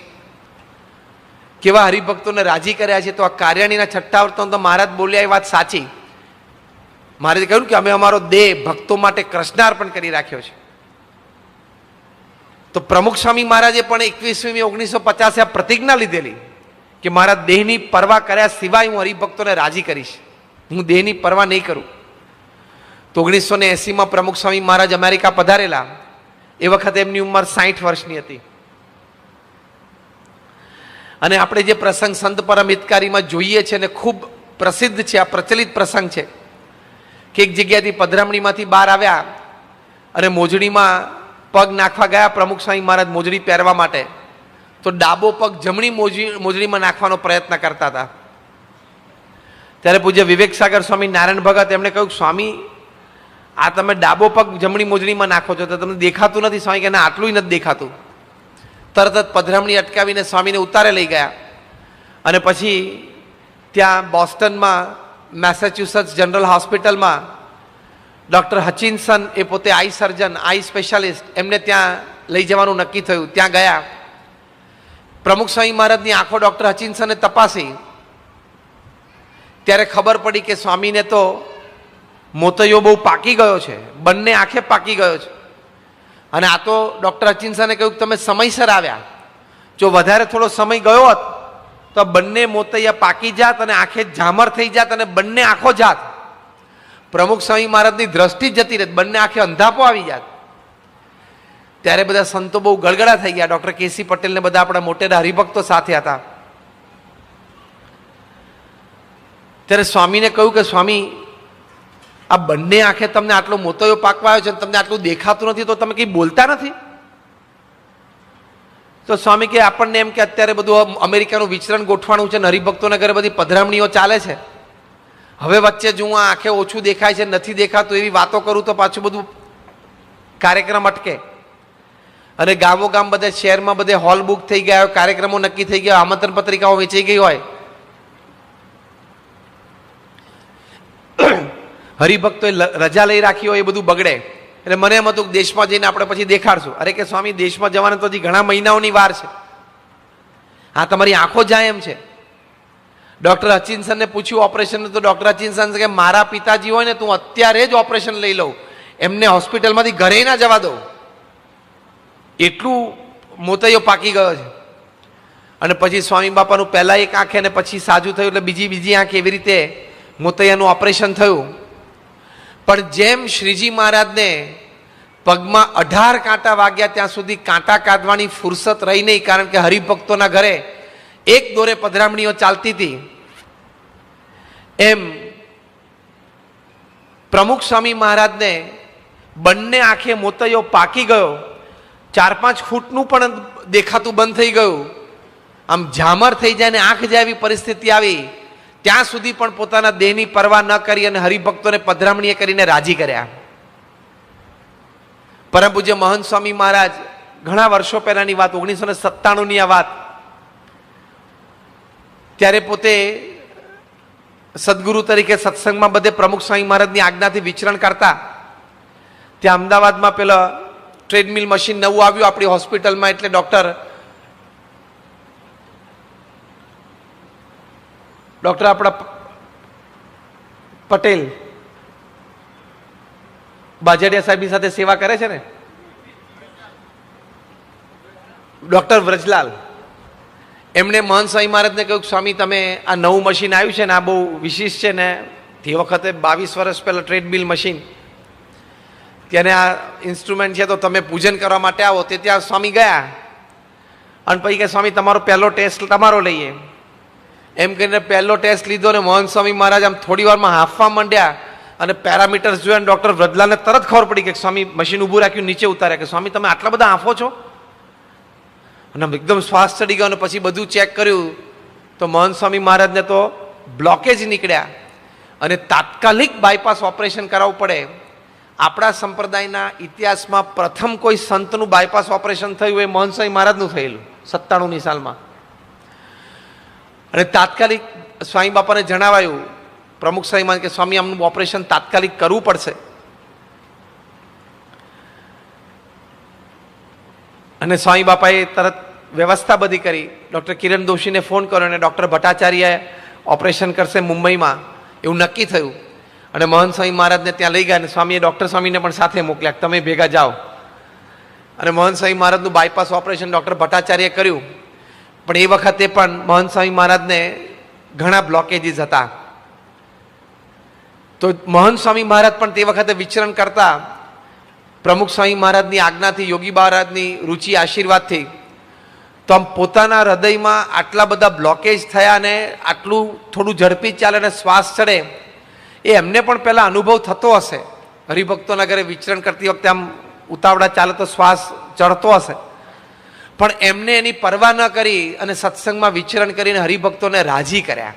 કેવા હરિભક્તોને રાજી કર્યા છે. તો આ કાર્યાણીના છઠ્ઠા વૃત્તાંત તો મહારાજ બોલ્યા એ વાત સાચી. મહારાજે કહ્યું કે અમે અમારો દેહ ભક્તો માટે કૃષ્ણાર્પણ કરી રાખ્યો છે. તો પ્રમુખ સ્વામી મહારાજે પણ 21મી મે 1950 આ પ્રતિજ્ઞા લીધેલી કે મારા દેહની પરવા કર્યા સિવાય હું હરિભક્તોને રાજી કરીશ, હું દેહની પરવા નહીં કરું. તો 1980માં પ્રમુખ સ્વામી મહારાજ અમેરિકા પધારેલા. એ વખતે એમની ઉંમર 60 વર્ષની હતી. અને આપણે જે પ્રસંગ સંત પરમ હિતકારીમાં જોઈએ છે ને ખૂબ પ્રસિદ્ધ છે, આ પ્રચલિત પ્રસંગ છે કે એક જગ્યાથી પધરામણીમાંથી બહાર આવ્યા અને મોજડીમાં પગ નાખવા ગયા પ્રમુખ સ્વામી મહારાજ મોજડી પહેરવા માટે. તો ડાબો પગ જમણી મોજડીમાં નાખવાનો પ્રયત્ન કરતા હતા. ત્યારે પૂજ્ય વિવેક સાગર સ્વામી નારાયણ ભગત એમણે કહ્યું સ્વામી આ તમે ડાબો પગ જમણી મોજડીમાં નાખો છો તો તમને દેખાતું નથી? સ્વામી કે ના આટલું નથી દેખાતું. તરત જ પધરામણી અટકાવીને સ્વામીને ઉતારે લઈ ગયા અને પછી ત્યાં બોસ્ટનમાં મેસેચ્યુસેટ્સ જનરલ હોસ્પિટલમાં ડૉક્ટર હચિન્સન એ પોતે આઈ સર્જન આઈ સ્પેશિયાલિસ્ટ એમને ત્યાં લઈ જવાનું નક્કી થયું. ત્યાં ગયા પ્રમુખ સ્વામી મહારાજની આંખો ડૉક્ટર હચિન્સને તપાસી ત્યારે ખબર પડી કે સ્વામીને તો મોતૈયો બહુ પાકી ગયો છે, બંને આંખે પાકી ગયો છે. અને આ તો ડૉક્ટર હચિન્સને કહ્યું કે તમે સમયસર આવ્યા, જો વધારે થોડો સમય ગયો હોત તો બંને મોતૈયા પાકી જાત અને આંખે ઝામર થઈ જાત અને બંને આંખો જાત. પ્રમુખ સ્વામી મહારાજની દ્રષ્ટિ જ જતી રહેત, બંને આંખે અંધાપો આવી જાત. ત્યારે બધા સંતો બહુ ગળગળા થઈ ગયા. ડૉક્ટર કેસી પટેલ ને બધા આપણા મોટેરા હરિભક્તો સાથે હતા. ત્યારે સ્વામીને કહ્યું કે સ્વામી, આ બંને આંખે તમને આટલો મોતૈયો પાકવા આવ્યો છે, તમને આટલું દેખાતું નથી, તો તમે કંઈ બોલતા નથી? તો સ્વામી કે આપણને એમ કે અત્યારે બધું અમેરિકાનું વિચરણ ગોઠવાનું છે, હરિભક્તોના ઘરે બધી પધરામણીઓ ચાલે છે, હવે વચ્ચે જો આ આંખે ઓછું દેખાય છે, નથી દેખાતું એવી વાતો કરું તો પાછું બધું કાર્યક્રમ અટકે. અને ગામો ગામ બધે શહેરમાં બધે હોલ બુક થઈ ગયા હોય, કાર્યક્રમો નક્કી થઈ ગયા, આમંત્રણ પત્રિકાઓ વેચાઈ ગઈ હોય, હરિભક્તોએ રજા લઈ રાખી હોય, એ બધું બગડે. એટલે મને એમ હતું કે દેશમાં જઈને આપણે પછી દેખાડશું. અરે કે સ્વામી, દેશમાં જવાના તો હજી ઘણા મહિનાઓની વાર છે, હા તમારી આંખો જાય એમ છે. ડૉક્ટર હચિન્સનને પૂછ્યું ઓપરેશન, તો ડૉક્ટર હચિન્સન કે મારા પિતાજી હોય ને તું અત્યારે જ ઓપરેશન લઈ લઉં, એમને હોસ્પિટલમાંથી ઘરે ના જવા દઉં, એટલું મોતૈયો પાકી ગયો છે. અને પછી સ્વામી બાપાનું પહેલા એક આંખે અને પછી સાજું થયું એટલે બીજી આંખ, એવી રીતે મોતૈયાનું ઓપરેશન થયું. પણ જેમ શ્રીજી મહારાજને પગમાં 18 કાંટા વાગ્યા ત્યાં સુધી કાંટા કાઢવાની ફુરસત રહી નહીં, કારણ કે હરિભક્તોના ઘરે એક દોરે પધરામણીઓ ચાલતી હતી, એમ પ્રમુખ સ્વામી મહારાજને બંને આંખે મોતૈયો પાકી ગયો, 4-5 ફૂટનું પણ દેખાતું બંધ થઈ ગયું, આમ ઝામર થઈ જાય ને આંખ જાય એવી પરિસ્થિતિ આવી. ત્યાં સુધી પણ પોતાના દેહની પરવા ન કરી અને હરિભક્તોને પધરામણીએ કરીને રાજી કર્યા. પરમ પૂજ્ય મહંત સ્વામી મહારાજ, ઘણા વર્ષો પહેલાની વાત, 1997ની આ વાત, ત્યારે પોતે સદગુરુ તરીકે સત્સંગમાં બધે પ્રમુખ સ્વામી મહારાજની આજ્ઞાથી વિચરણ કરતા. ત્યાં અમદાવાદમાં પેલા ટ્રેડમિલ મશીન નવું આવ્યું આપણી હોસ્પિટલમાં, એટલે ડૉક્ટર આપણા પટેલ બાજડિયા સાહેબની સાથે સેવા કરે છે ને, ડૉક્ટર વ્રજલાલ, એમણે મહંત સ્વામી મહારાજને કહ્યું, સ્વામી તમે આ નવું મશીન આવ્યું છે ને આ બહુ વિશિષ્ટ છે ને, તે વખતે 22 વર્ષ પહેલાં ટ્રેડમિલ મશીન, ત્યારે આ ઇન્સ્ટ્રુમેન્ટ છે તો તમે પૂજન કરવા માટે આવો. તે ત્યાં સ્વામી ગયા અને પછી કે સ્વામી તમારો પહેલો ટેસ્ટ તમારો લઈએ, એમ કહીને પહેલો ટેસ્ટ લીધો ને મહંત સ્વામી મહારાજ આમ થોડી વારમાં હાંફવા માંડ્યા અને પેરામીટર્સ જોયા. ડૉક્ટર વ્રજલાલને તરત ખબર પડી કે સ્વામી મશીન ઊભું રાખ્યું, નીચે ઉતાર્યા, કે સ્વામી તમે આટલા બધા હાંફો છો? અને એકદમ શ્વાસ ચડી ગયો. અને પછી બધું ચેક કર્યું તો મહંત સ્વામી મહારાજને તો બ્લોકેજ નીકળ્યા અને તાત્કાલિક બાયપાસ ઓપરેશન કરાવવું પડે. આપણા સંપ્રદાયના ઇતિહાસમાં પ્રથમ કોઈ સંતનું બાયપાસ ઓપરેશન થયું એ મહંત સ્વામી મહારાજનું થયેલું 97ની સાલમાં. અને તાત્કાલિક સ્વામી બાપાને જણાવાયું પ્રમુખ સ્વામીમાં કે સ્વામી આમનું ઓપરેશન તાત્કાલિક કરવું પડશે. અને સ્વામી બાપાએ તરત વ્યવસ્થા બધી કરી. ડૉક્ટર કિરણ દોશીને ફોન કર્યો અને ડૉક્ટર ભટ્ટાચાર્યએ ઓપરેશન કરશે મુંબઈમાં એવું નક્કી થયું. અને મહંત સ્વામી મહારાજને ત્યાં લઈ ગયા અને સ્વામીએ ડૉક્ટર સ્વામીને પણ સાથે મોકલ્યા, તમે ભેગા જાઓ. અને મહંત સ્વામી મહારાજનું બાયપાસ ઓપરેશન ડૉક્ટર ભટ્ટાચાર્યએ કર્યું. પણ એ વખતે પણ મહંત સ્વામી મહારાજને ઘણા બ્લોકેજીસ હતા. તો મહંત સ્વામી મહારાજ પણ તે વખતે વિચરણ કરતા પ્રમુખ સ્વામી મહારાજની આજ્ઞાથી, યોગી મહારાજની રુચિ આશીર્વાદથી, તો આમ પોતાના હૃદયમાં આટલા બધા બ્લોકેજ થયા અને આટલું થોડું ઝડપી ચાલે અને શ્વાસ ચડે, એ એમને પણ પહેલાં અનુભવ થતો હશે. હરિભક્તોના ઘરે વિચરણ કરતી વખતે આમ ઉતાવળા ચાલે તો શ્વાસ ચડતો હશે, પણ એમને એની પરવા ન કરી અને સત્સંગમાં વિચરણ કરીને હરિભક્તોને રાજી કર્યા.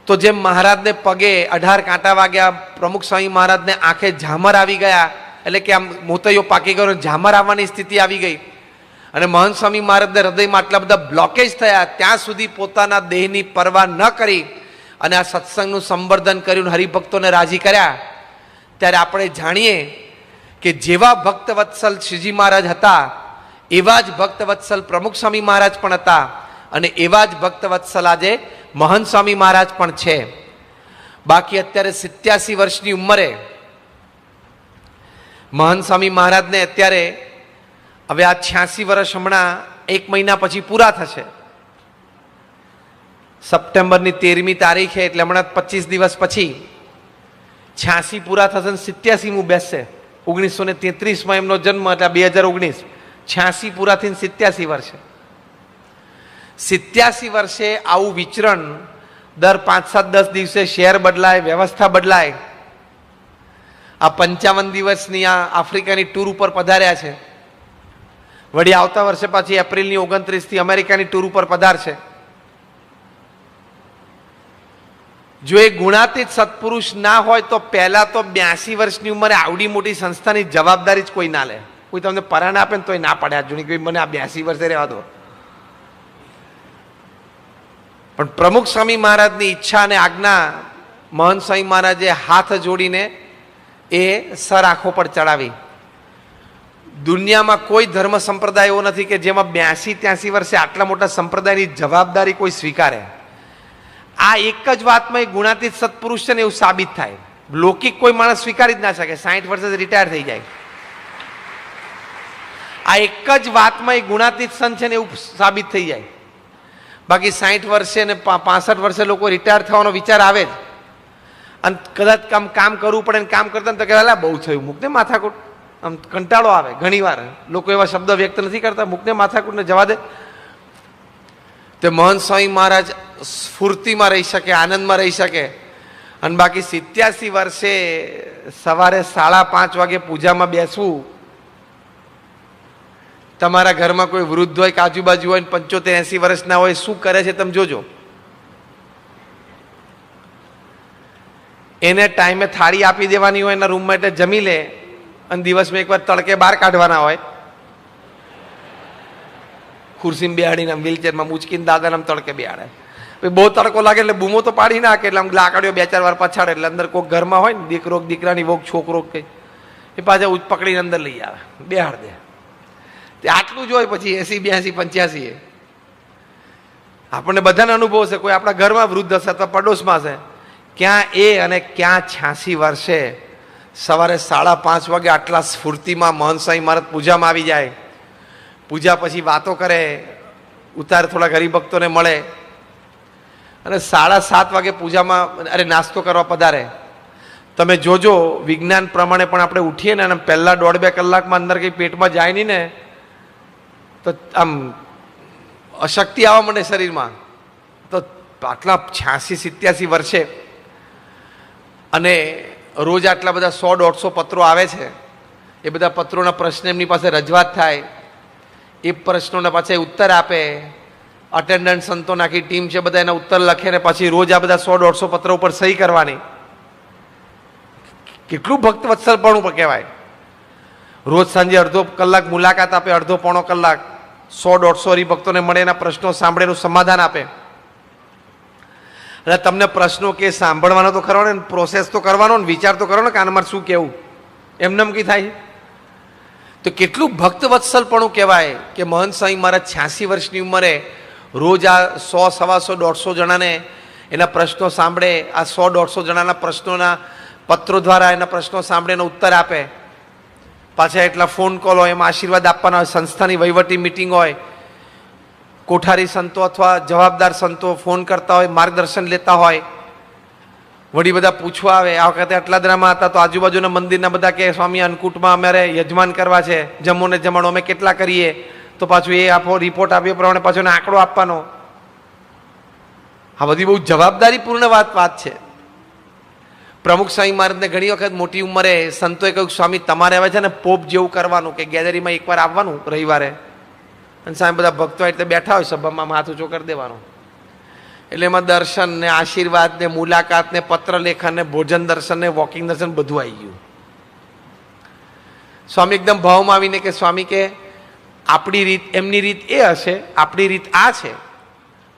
તો જેમ મહારાજને પગે 18 કાંટા વાગ્યા, પ્રમુખ સ્વામી મહારાજને આંખે ઝામર આવી ગયા, એટલે કે આમ મોતૈયો પાકી ગયો, ઝામર આવવાની સ્થિતિ આવી ગઈ, અને મહંત સ્વામી મહારાજને હૃદયમાં આટલા બધા બ્લોકેજ થયા, ત્યાં સુધી પોતાના દેહની પરવા ન કરી અને આ સત્સંગનું સંવર્ધન કર્યું, હરિભક્તોને રાજી કર્યા. ત્યારે આપણે જાણીએ કે જેવા ભક્ત વત્સલ શ્રીજી મહારાજ હતા એવા જ ભક્તવત્સલ પ્રમુખ સ્વામી મહારાજ પણ હતા અને એવા જ ભક્તવત્સલ આજે મહંત સ્વામી મહારાજ પણ છે. બાકી અત્યારે 87 વર્ષની ઉંમરે મહંત સ્વામી મહારાજને અત્યારે હવે આ 86 વર્ષ હમણાં 1 મહિના પછી પૂરા થશે. સપ્ટેમ્બરની 13મી તારીખે એટલે હમણાં 25 દિવસ પછી 86 પૂરા થશે અને 87મું બેસશે. 1933માં એમનો જન્મ એટલે 2019, 86 પૂરા થઈને 87 વર્ષે. 87 વર્ષે આવું વિચરણ દર 5-7-10 દિવસે શહેર બદલાય, વ્યવસ્થા બદલાય. આ 55 દિવસની આ આફ્રિકાની ટૂર ઉપર પધાર્યા છે. વળી આવતા વર્ષે પાછી એપ્રિલની 29થી અમેરિકાની ટૂર ઉપર પધારશે. જો એ ગુણાતીત સત્પુરુષ ના હોય તો પહેલા તો 82 વર્ષની ઉંમરે આવડી મોટી સંસ્થાની જવાબદારી જ કોઈ ના લે. કોઈ તમને પરાણ આપે ને તોય ના પડે હાથ જોડી કે મને આ 82 વર્ષે રહેવા દો. પણ પ્રમુખ સ્વામી મહારાજની ઈચ્છા અને આજ્ઞા મહંત સ્વામી મહારાજે હાથ જોડીને એ સર આંખો પર ચડાવી. દુનિયામાં કોઈ ધર્મ સંપ્રદાય એવો નથી કે જેમાં 82-83 વર્ષે આટલા મોટા સંપ્રદાયની જવાબદારી કોઈ સ્વીકારે. આ એક જ વાતમાં એ ગુણાતીત સત્પુરુષ છે ને એવું સાબિત થાય. લૌકિક કોઈ માણસ સ્વીકારી જ ના શકે. 60 વર્ષે રિટાયર થઈ જાય. આ એક જ વાતમાં એ ગુણાતીત સંત છે ને એવું સાબિત થઈ જાય. બાકી 60 વર્ષે ને 65 વર્ષે લોકો રિટાયર થવાનો વિચાર આવે જ. અને કદાચ કામ કરવું પડે ને કામ કરતા ને તો કહેવાય બહુ થયું, મૂકને માથાકૂટ. આમ કંટાળો આવે ઘણી વાર. લોકો એવા શબ્દ વ્યક્ત નથી કરતા, મૂકને માથાકૂટને જવા દે. તે મહંત સ્વામી મહારાજ સ્ફૂર્તિમાં રહી શકે, આનંદમાં રહી શકે. અને બાકી 87 વર્ષે સવારે 5:30 વાગે પૂજામાં બેસવું. તમારા ઘરમાં કોઈ વૃદ્ધ હોય કે આજુબાજુ હોય 75-80 વર્ષના હોય, શું કરે છે તમે જોજો. એને ટાઈમે થાળી આપી દેવાની હોય, એના રૂમમાં એટલે જમી લે અને દિવસમાં એકવાર તડકે બહાર કાઢવાના હોય. ખુરશીમાં બેહાડીને વ્હીલચેરમાં મૂચકીને દાદાને આમ તડકે બેહાડે. બહુ તડકો લાગે એટલે બૂમો તો પાડી નાખે, એટલે આમ લાકડીઓ 2-4 વાર પછાડે. એટલે અંદર કોઈ ઘરમાં હોય ને દીકરો દીકરાની વહુ છોકરો કઈ એ પાછા ઉચ પકડીને અંદર લઈ આવે, બેહાડ દે. તે આટલું જ હોય. પછી 80, 82, 85 આપણને બધાને અનુભવ છે. કોઈ આપણા ઘરમાં વૃદ્ધ હશે અથવા પડોશમાં હશે, ક્યાં એ અને ક્યાં 86 વર્ષે સવારે 5:30 વાગે આટલા સ્ફૂર્તિમાં મહંત સ્વામી મહારાજ પૂજામાં આવી જાય. પૂજા પછી વાતો કરે, ઉતાર થોડા હરિભક્તોને મળે અને 7:30 વાગે પૂજામાં નાસ્તો કરવા પધારે. તમે જોજો વિજ્ઞાન પ્રમાણે પણ આપણે ઉઠીએ ને અને પહેલા 1.5-2 કલાકમાં અંદર કંઈ પેટમાં જાય નહીં ને તો આમ અશક્તિ આવવા માંડે શરીરમાં. તો આટલા 86-87 વર્ષે અને રોજ આટલા બધા 100-150 પત્રો આવે છે. એ બધા પત્રોના પ્રશ્ન એમની પાસે રજૂઆત થાય. એ પ્રશ્નોના પાછા ઉત્તર આપે. અટેન્ડન્ટ સંતો નાખી ટીમ છે, બધા એના ઉત્તર લખે ને પછી રોજ આ બધા 100-150 પત્રો ઉપર સહી કરવાની. કેટલું ભક્તવત્સલપણું કહેવાય. રોજ સાંજે અડધો કલાક મુલાકાત આપે, અડધો-પોણો કલાક 100-150 હરિભક્તોને મળે, એના પ્રશ્નો સાંભળે, એનું સમાધાન આપે. અને તમને પ્રશ્નો કે સાંભળવાનો તો ખરો ને, પ્રોસેસ તો કરવાનો ને, વિચાર તો કરવાનો કે આને મારે શું કહેવું. એમને એમ કંઈ થાય તો કેટલું ભક્તવત્સલપણું કહેવાય કે મહંત સ્વામી મહારાજ 86 વર્ષની ઉંમરે રોજ આ 100, 125, 150 જણાને એના પ્રશ્નો સાંભળે. આ 100-150 જણાના પ્રશ્નોના પત્રો દ્વારા એના પ્રશ્નો સાંભળે, એનો ઉત્તર આપે. પાછા એટલા ફોન કોલ હોય, એમાં આશીર્વાદ આપવાના હોય. સંસ્થાની વહીવટી મિટિંગ હોય, કોઠારી સંતો અથવા જવાબદાર સંતો ફોન કરતા હોય, માર્ગદર્શન લેતા હોય. વળી બધા પૂછવા આવે, આ વખતે આટલા દ્રામાં હતા તો આજુબાજુના મંદિરના બધા કે સ્વામી અન્નકૂટમાં અમારે યજમાન કરવા છે, જમો ને જમાડો અમે કેટલા કરીએ, તો પાછું એ આપો રિપોર્ટ આપ્યો પ્રમાણે પાછો એને આંકડો આપવાનો. આ બધી બહુ જવાબદારીપૂર્ણ વાત છે. પ્રમુખ સ્વામી મહારાજને ઘણી વખત મોટી ઉંમરે સંતોએ કહ્યું, સ્વામી તમારે હવે છે ને પોપ જેવું કરવાનું કે ગેલેરીમાં એકવાર આવવાનું રવિવારે, અને સામે બધા ભક્તો એટલે બેઠા હોય સભામાં હાથ ઊંચો કરી દેવાનો. એટલે એમાં દર્શન ને આશીર્વાદ ને મુલાકાત ને પત્ર લેખન ને ભોજન દર્શન ને વોકિંગ દર્શન બધું આવી ગયું. સ્વામી એકદમ ભાવમાં આવીને કે સ્વામી કે આપણી રીત એમની રીત એ હશે, આપણી રીત આ છે.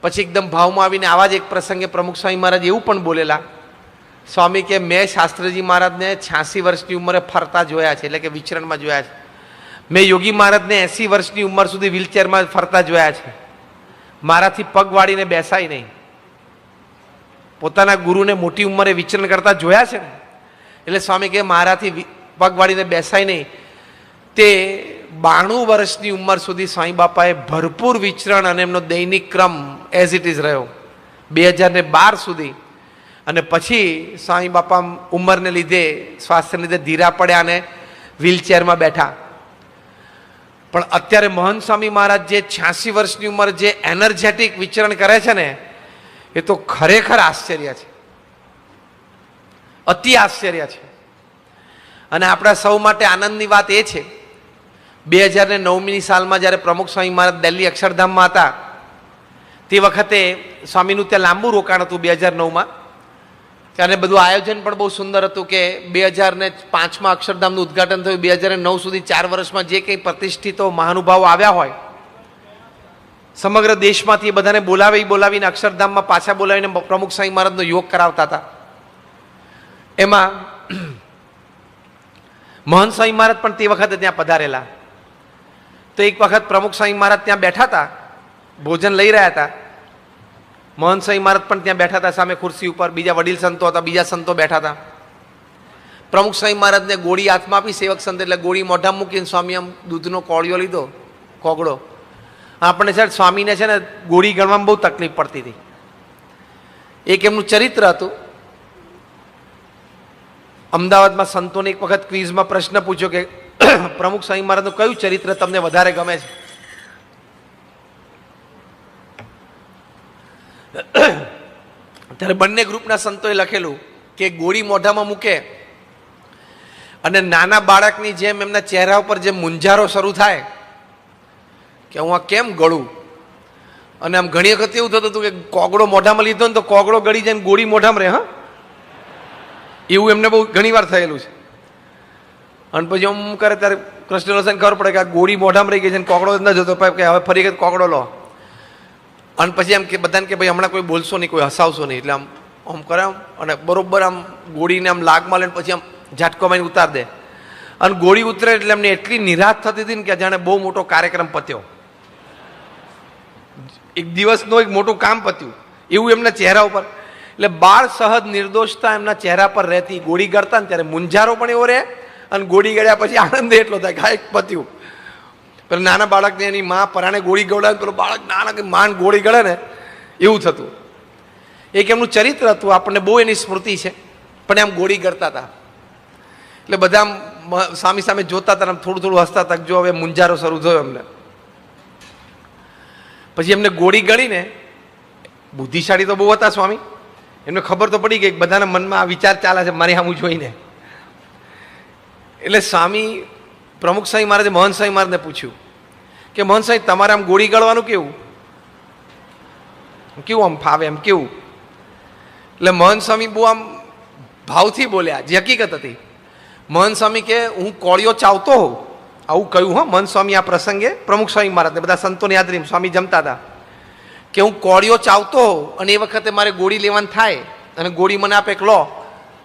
પછી એકદમ ભાવમાં આવીને આવા જ એક પ્રસંગે પ્રમુખ સ્વામી મહારાજ એવું પણ બોલેલા, સ્વામી કે મેં શાસ્ત્રીજી મહારાજને 86 વર્ષની ઉંમરે ફરતા જોયા છે, એટલે કે વિચરણમાં જોયા છે. મેં યોગી મહારાજને 80 વર્ષની ઉંમર સુધી વ્હીલચેરમાં ફરતા જોયા છે. મારાથી પગ વાળીને બેસાય નહીં. પોતાના ગુરુને મોટી ઉંમરે વિચરણ કરતા જોયા છે ને. એટલે સ્વામી કહે મારાથી પગ વાળીને બેસાય નહીં. તે 92 વર્ષની ઉંમર સુધી સ્વામી બાપાએ ભરપૂર વિચરણ અને એમનો દૈનિક ક્રમ એઝ ઇટ ઇઝ રહ્યો 2012 સુધી. અને પછી સ્વામી બાપા ઉંમરને લીધે સ્વાસ્થ્યને લીધે ધીરા પડ્યા અને વ્હીલચેરમાં બેઠા. પણ અત્યારે મહંત સ્વામી મહારાજ જે 86 વર્ષની ઉંમર જે એનર્જેટિક વિચરણ કરે છે ને, એ તો ખરેખર આશ્ચર્ય છે, અતિ આશ્ચર્ય છે. અને આપણા સૌ માટે આનંદની વાત એ છે 2009ની સાલમાં જ્યારે પ્રમુખ સ્વામી મહારાજ દિલ્હી અક્ષરધામમાં હતા, તે વખતે સ્વામીનું ત્યાં લાંબુ રોકાણ હતું 2009માં. ત્યારે બધું આયોજન પણ બહુ સુંદર હતું કે 2005માં અક્ષરધામનું ઉદ્ઘાટન થયું. 2009 સુધી 4 વર્ષમાં જે કંઈ પ્રતિષ્ઠિતો મહાનુભાવો આવ્યા હોય સમગ્ર દેશમાંથી બધાને બોલાવીને અક્ષરધામમાં પાછા બોલાવીને પ્રમુખ સ્વામી મહારાજનો યોગ કરાવતા હતા. એમાં મહંત સ્વામી મહારાજ પણ તે વખતે ત્યાં પધારેલા. તો એક વખત પ્રમુખ સ્વામી મહારાજ ત્યાં બેઠા હતા, ભોજન લઈ રહ્યા હતા. મહંત સ્વામી મહારાજ પણ ત્યાં બેઠા હતા સામે ખુરશી ઉપર. બીજા વડીલ સંતો હતા, બીજા સંતો બેઠા હતા. પ્રમુખ સ્વામી મહારાજને ગોળી હાથમાં આપી સેવક સંત, એટલે ગોળી મોઢામાં મૂકીને સ્વામી આમ દૂધનો કોળિયો લીધો, કોગળો. આપણે છે સ્વામીને છે ને ગોળી ગણવામાં બહુ તકલીફ પડતી હતી. એક એમનું ચરિત્ર હતું. અમદાવાદમાં સંતોને એક વખત ક્વિઝમાં પ્રશ્ન પૂછ્યો કે પ્રમુખ સ્વામી મહારાજનું કયું ચરિત્ર તમને વધારે ગમે છે? ત્યારે બંને ગ્રુપના સંતોએ લખેલું કે ગોળી મોઢામાં મૂકે અને નાના બાળકની જેમ એમના ચહેરા ઉપર જે મૂંઝારો શરૂ થાય કે હું આ કેમ ગળું. અને આમ ઘણી વખત એવું થતું હતું કે કોગળો મોઢામાં લીધો ને તો કોગળો ગળી જાય ને ગોળી મોઢામાં રહે. હા, એવું એમને બહુ ઘણી વાર થયેલું છે. અને પછી આમ કરે ત્યારે કૃષ્ણ ખબર પડે કે આ ગોળી મોઢામાં રહી ગઈ છે ને કોગળો ન જતો, કે હવે ફરી વખત કોગળો લો. અને પછી એમ કે બધાને કે ભાઈ હમણાં કોઈ બોલશો નહીં, કોઈ હસાવશો નહીં. એટલે આમ કરે અને બરોબર આમ ગોળીને આમ લાગમાં લઈને પછી આમ ઝાટકો મારીને ઉતાર દે. અને ગોળી ઉતરે એટલે એમને એટલી નિરાશ થતી હતી ને કે જાણે બહુ મોટો કાર્યક્રમ પત્યો, એક દિવસનો એક મોટું કામ પત્યું એવું એમના ચહેરા ઉપર. એટલે બાળ સહજ નિર્દોષતા એમના ચહેરા પર રહેતી. ગોળી ગળતા ને ત્યારે મૂંઝારો પણ એવો રહે અને ગોળી ગળ્યા પછી આનંદ એટલો થાય કે એક પત્યું. પેલા નાના બાળકને એની મા પરાણે ગોળી ગવડાવે, પેલો બાળક નાના માન ગોળી ગળે ને એવું થતું. એક એમનું ચરિત્ર હતું, આપણને બહુ એની સ્મૃતિ છે. પણ એમ ગોળી ગળતા હતા એટલે બધા સામી સામે જોતા હતા, થોડું થોડું હસતા હતા. જો હવે મૂંઝારો શરૂ થયો એમને. પછી એમને ગોળી ગળીને, બુદ્ધિશાળી તો બહુ હતા સ્વામી, એમને ખબર તો પડી ગઈ બધાના મનમાં આ વિચાર ચાલે છે મારી સામું જોઈને. એટલે સ્વામી પ્રમુખ સ્વામી મહારાજે મહંત સ્વામી મહારાજને પૂછ્યું કે મહંત સ્વામી તમારે આમ ગોળી ગળવાનું કેવું કેવું આમ ફાવે એમ કેવું? એટલે મહંત સ્વામી બહુ આમ ભાવથી બોલ્યા, જે હકીકત હતી. મહંત સ્વામી કે હું કોળિયો ચાવતો હોઉં, આવું કહ્યું. હો મહંત સ્વામી આ પ્રસંગે પ્રમુખ સ્વામી મહારાજને બધા સંતોને યાદ રહી, સ્વામી જમતા હતા કે હું કોળિયો ચાવતો હોઉં અને એ વખતે મારે ગોળી લેવાનું થાય અને ગોળી મને આપે લો,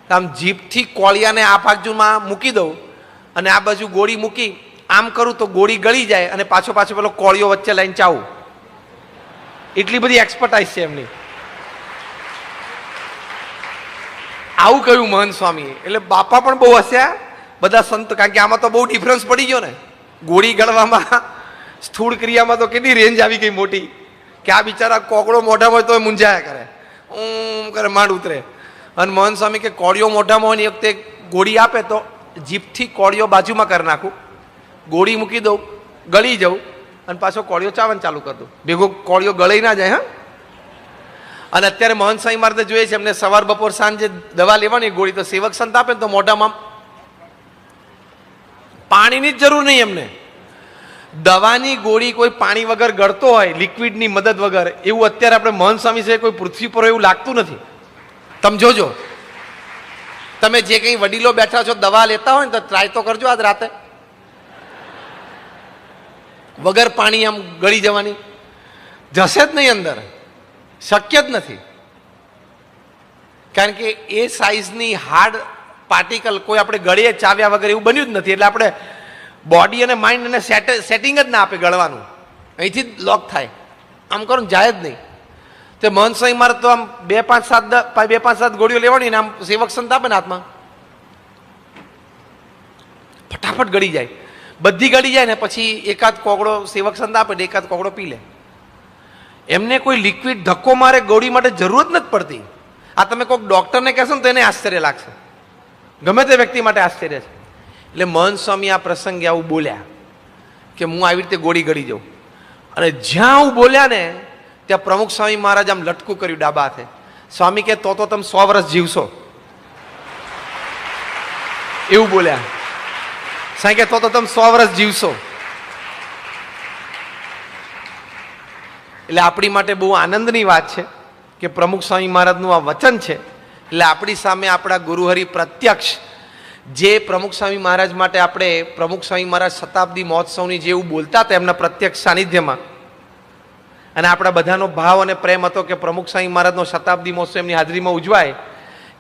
આમ જીભથી કોળિયાને આ બાજુમાં મૂકી દઉં અને આ બાજુ ગોળી મૂકી આમ કરું તો ગોળી ગળી જાય અને પાછો પેલો કોળિયો વચ્ચે લઈને ચાવું. એટલી બધી એક્સપર્ટાઇઝ છે એમની. આવું કહ્યું મહંત સ્વામીએ. એટલે બાપા પણ બહુ હસ્યા, બધા સંત, કારણ કે આમાં તો બહુ ડિફરન્સ પડી ગયો ને. ગોળી ગળવામાં સ્થૂળ ક્રિયામાં તો કેટલી રેન્જ આવી ગઈ મોટી કે આ બિચારા કોકડો મોઢામાં હોય તો મૂંઝાયા કરે, કરે માંડ ઉતરે. અને મહંત સ્વામી કે કોળિયો મોઢામાં હોય ને એ વખતે ગોળી આપે તો જીભથી કોળિયો બાજુમાં કરી નાખું, ગોળી મૂકી દઉં, ગળી જાઉં અને પાછો કોળિયો ચાવન ચાલુ કરી દઉં, ભેગો કોળિયો ગળી ના જાય. હા. અને અત્યારે મહંત સ્વામી મહારાજે જોઈએ છે એમને સવાર બપોર સાંજે દવા લેવાની ગોળી તો સેવક સંત આપે તો મોઢામાં પાણીની જ જરૂર નહીં એમને. દવાની ગોળી કોઈ પાણી વગર ગળતો હોય, લિક્વિડની મદદ વગર, એવું અત્યારે આપણે મહંત સ્વામી છે કોઈ પૃથ્વી પર એવું લાગતું નથી. તમે જોજો, તમે જે કંઈ વડીલો બેઠા છો દવા લેતા હોય ને તો ટ્રાય તો કરજો આજ રાતે, વગર પાણી આમ ગળી જવાની જશે જ નહીં અંદર, શક્ય જ નથી. કારણ કે એ સાઈઝની હાર્ડ પાર્ટિકલ કોઈ આપણે ગળીએ ચાવ્યા વગર એવું બન્યું જ નથી. એટલે આપણે બોડી અને માઇન્ડ એને સેટિંગ જ ના આપે ગળવાનું, અહીંથી જ લોક થાય, આમ કરો ને જાય જ નહીં. તે મહંત સ્વામી મહારાજ તો આમ 2-5-7 ગોળીઓ લેવાની ને આમ સેવક સંત આપે ને હાથમાં, ફટાફટ ગળી જાય, બધી ગળી જાય ને પછી એકાદ કોગળો સેવક સંત આપે ને એકાદ કોગળો પી લે. એમને કોઈ લિક્વિડ ધક્કો મારે ગોળી માટે જરૂરત નથી પડતી. આ તમે કોઈક ડોક્ટરને કહેશો ને તો એને આશ્ચર્ય લાગશે, ગમે તે વ્યક્તિ માટે આશ્ચર્ય છે. એટલે મહંત સ્વામી આ પ્રસંગે આવું બોલ્યા કે હું આવી રીતે ગોળી ગળી જાઉં, અને જ્યાં હું બોલ્યા ને ત્યાં પ્રમુખ સ્વામી મહારાજ આમ લટકું કર્યું ડાબા હાથે. સ્વામી કે તો તમે 100 વર્ષ જીવશો, એવું બોલ્યા. સાંઈ કે તો તમે 100 વર્ષ જીવશો. એટલે આપણી માટે બહુ આનંદની વાત છે કે પ્રમુખ સ્વામી મહારાજનું આ વચન છે. એટલે આપણી સામે આપણા ગુરુહરિ પ્રત્યક્ષ જે પ્રમુખ સ્વામી મહારાજ માટે આપણે પ્રમુખ સ્વામી મહારાજ શતાબ્દી મહોત્સવની જે એવું બોલતા હતા એમના પ્રત્યક્ષ સાનિધ્યમાં, અને આપણા બધાનો ભાવ અને પ્રેમ હતો કે પ્રમુખ સ્વામી મહારાજનો શતાબ્દી મહોત્સવ એમની હાજરીમાં ઉજવાય,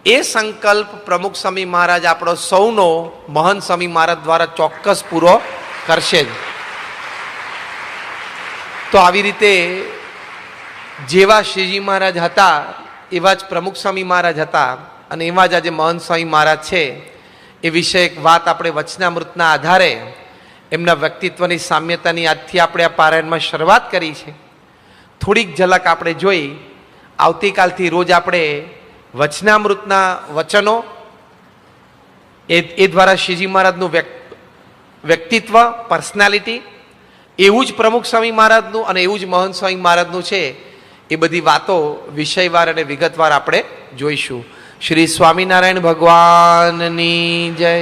એ સંકલ્પ પ્રમુખ સ્વામી મહારાજ આપણો સૌનો મહંત સ્વામી મહારાજ દ્વારા ચોક્કસ પૂરો કરશે જ. તો આવી રીતે જેવા શ્રીજી મહારાજ હતા એવા જ પ્રમુખ સ્વામી મહારાજ હતા, અને એવા જ આજે મહંત સ્વામી મહારાજ છે. એ વિશે એક વાત આપણે વચનામૃતના આધારે એમના વ્યક્તિત્વની સામ્યતાની આજથી આપણે આ પારાયણમાં શરૂઆત કરી છે. થોડીક ઝલક આપણે જોઈ. આવતીકાલથી રોજ આપણે વચનામૃતના વચનો એ દ્વારા શ્રીજી મહારાજનું વ્યક્તિત્વ, પર્સનાલિટી, એવું જ પ્રમુખ સ્વામી મહારાજનું અને એવું જ મહંત સ્વામી મહારાજનું છે, એ બધી વાતો વિષયવાર અને વિગતવાર આપણે જોઈશું. શ્રી સ્વામિનારાયણ ભગવાનની જય.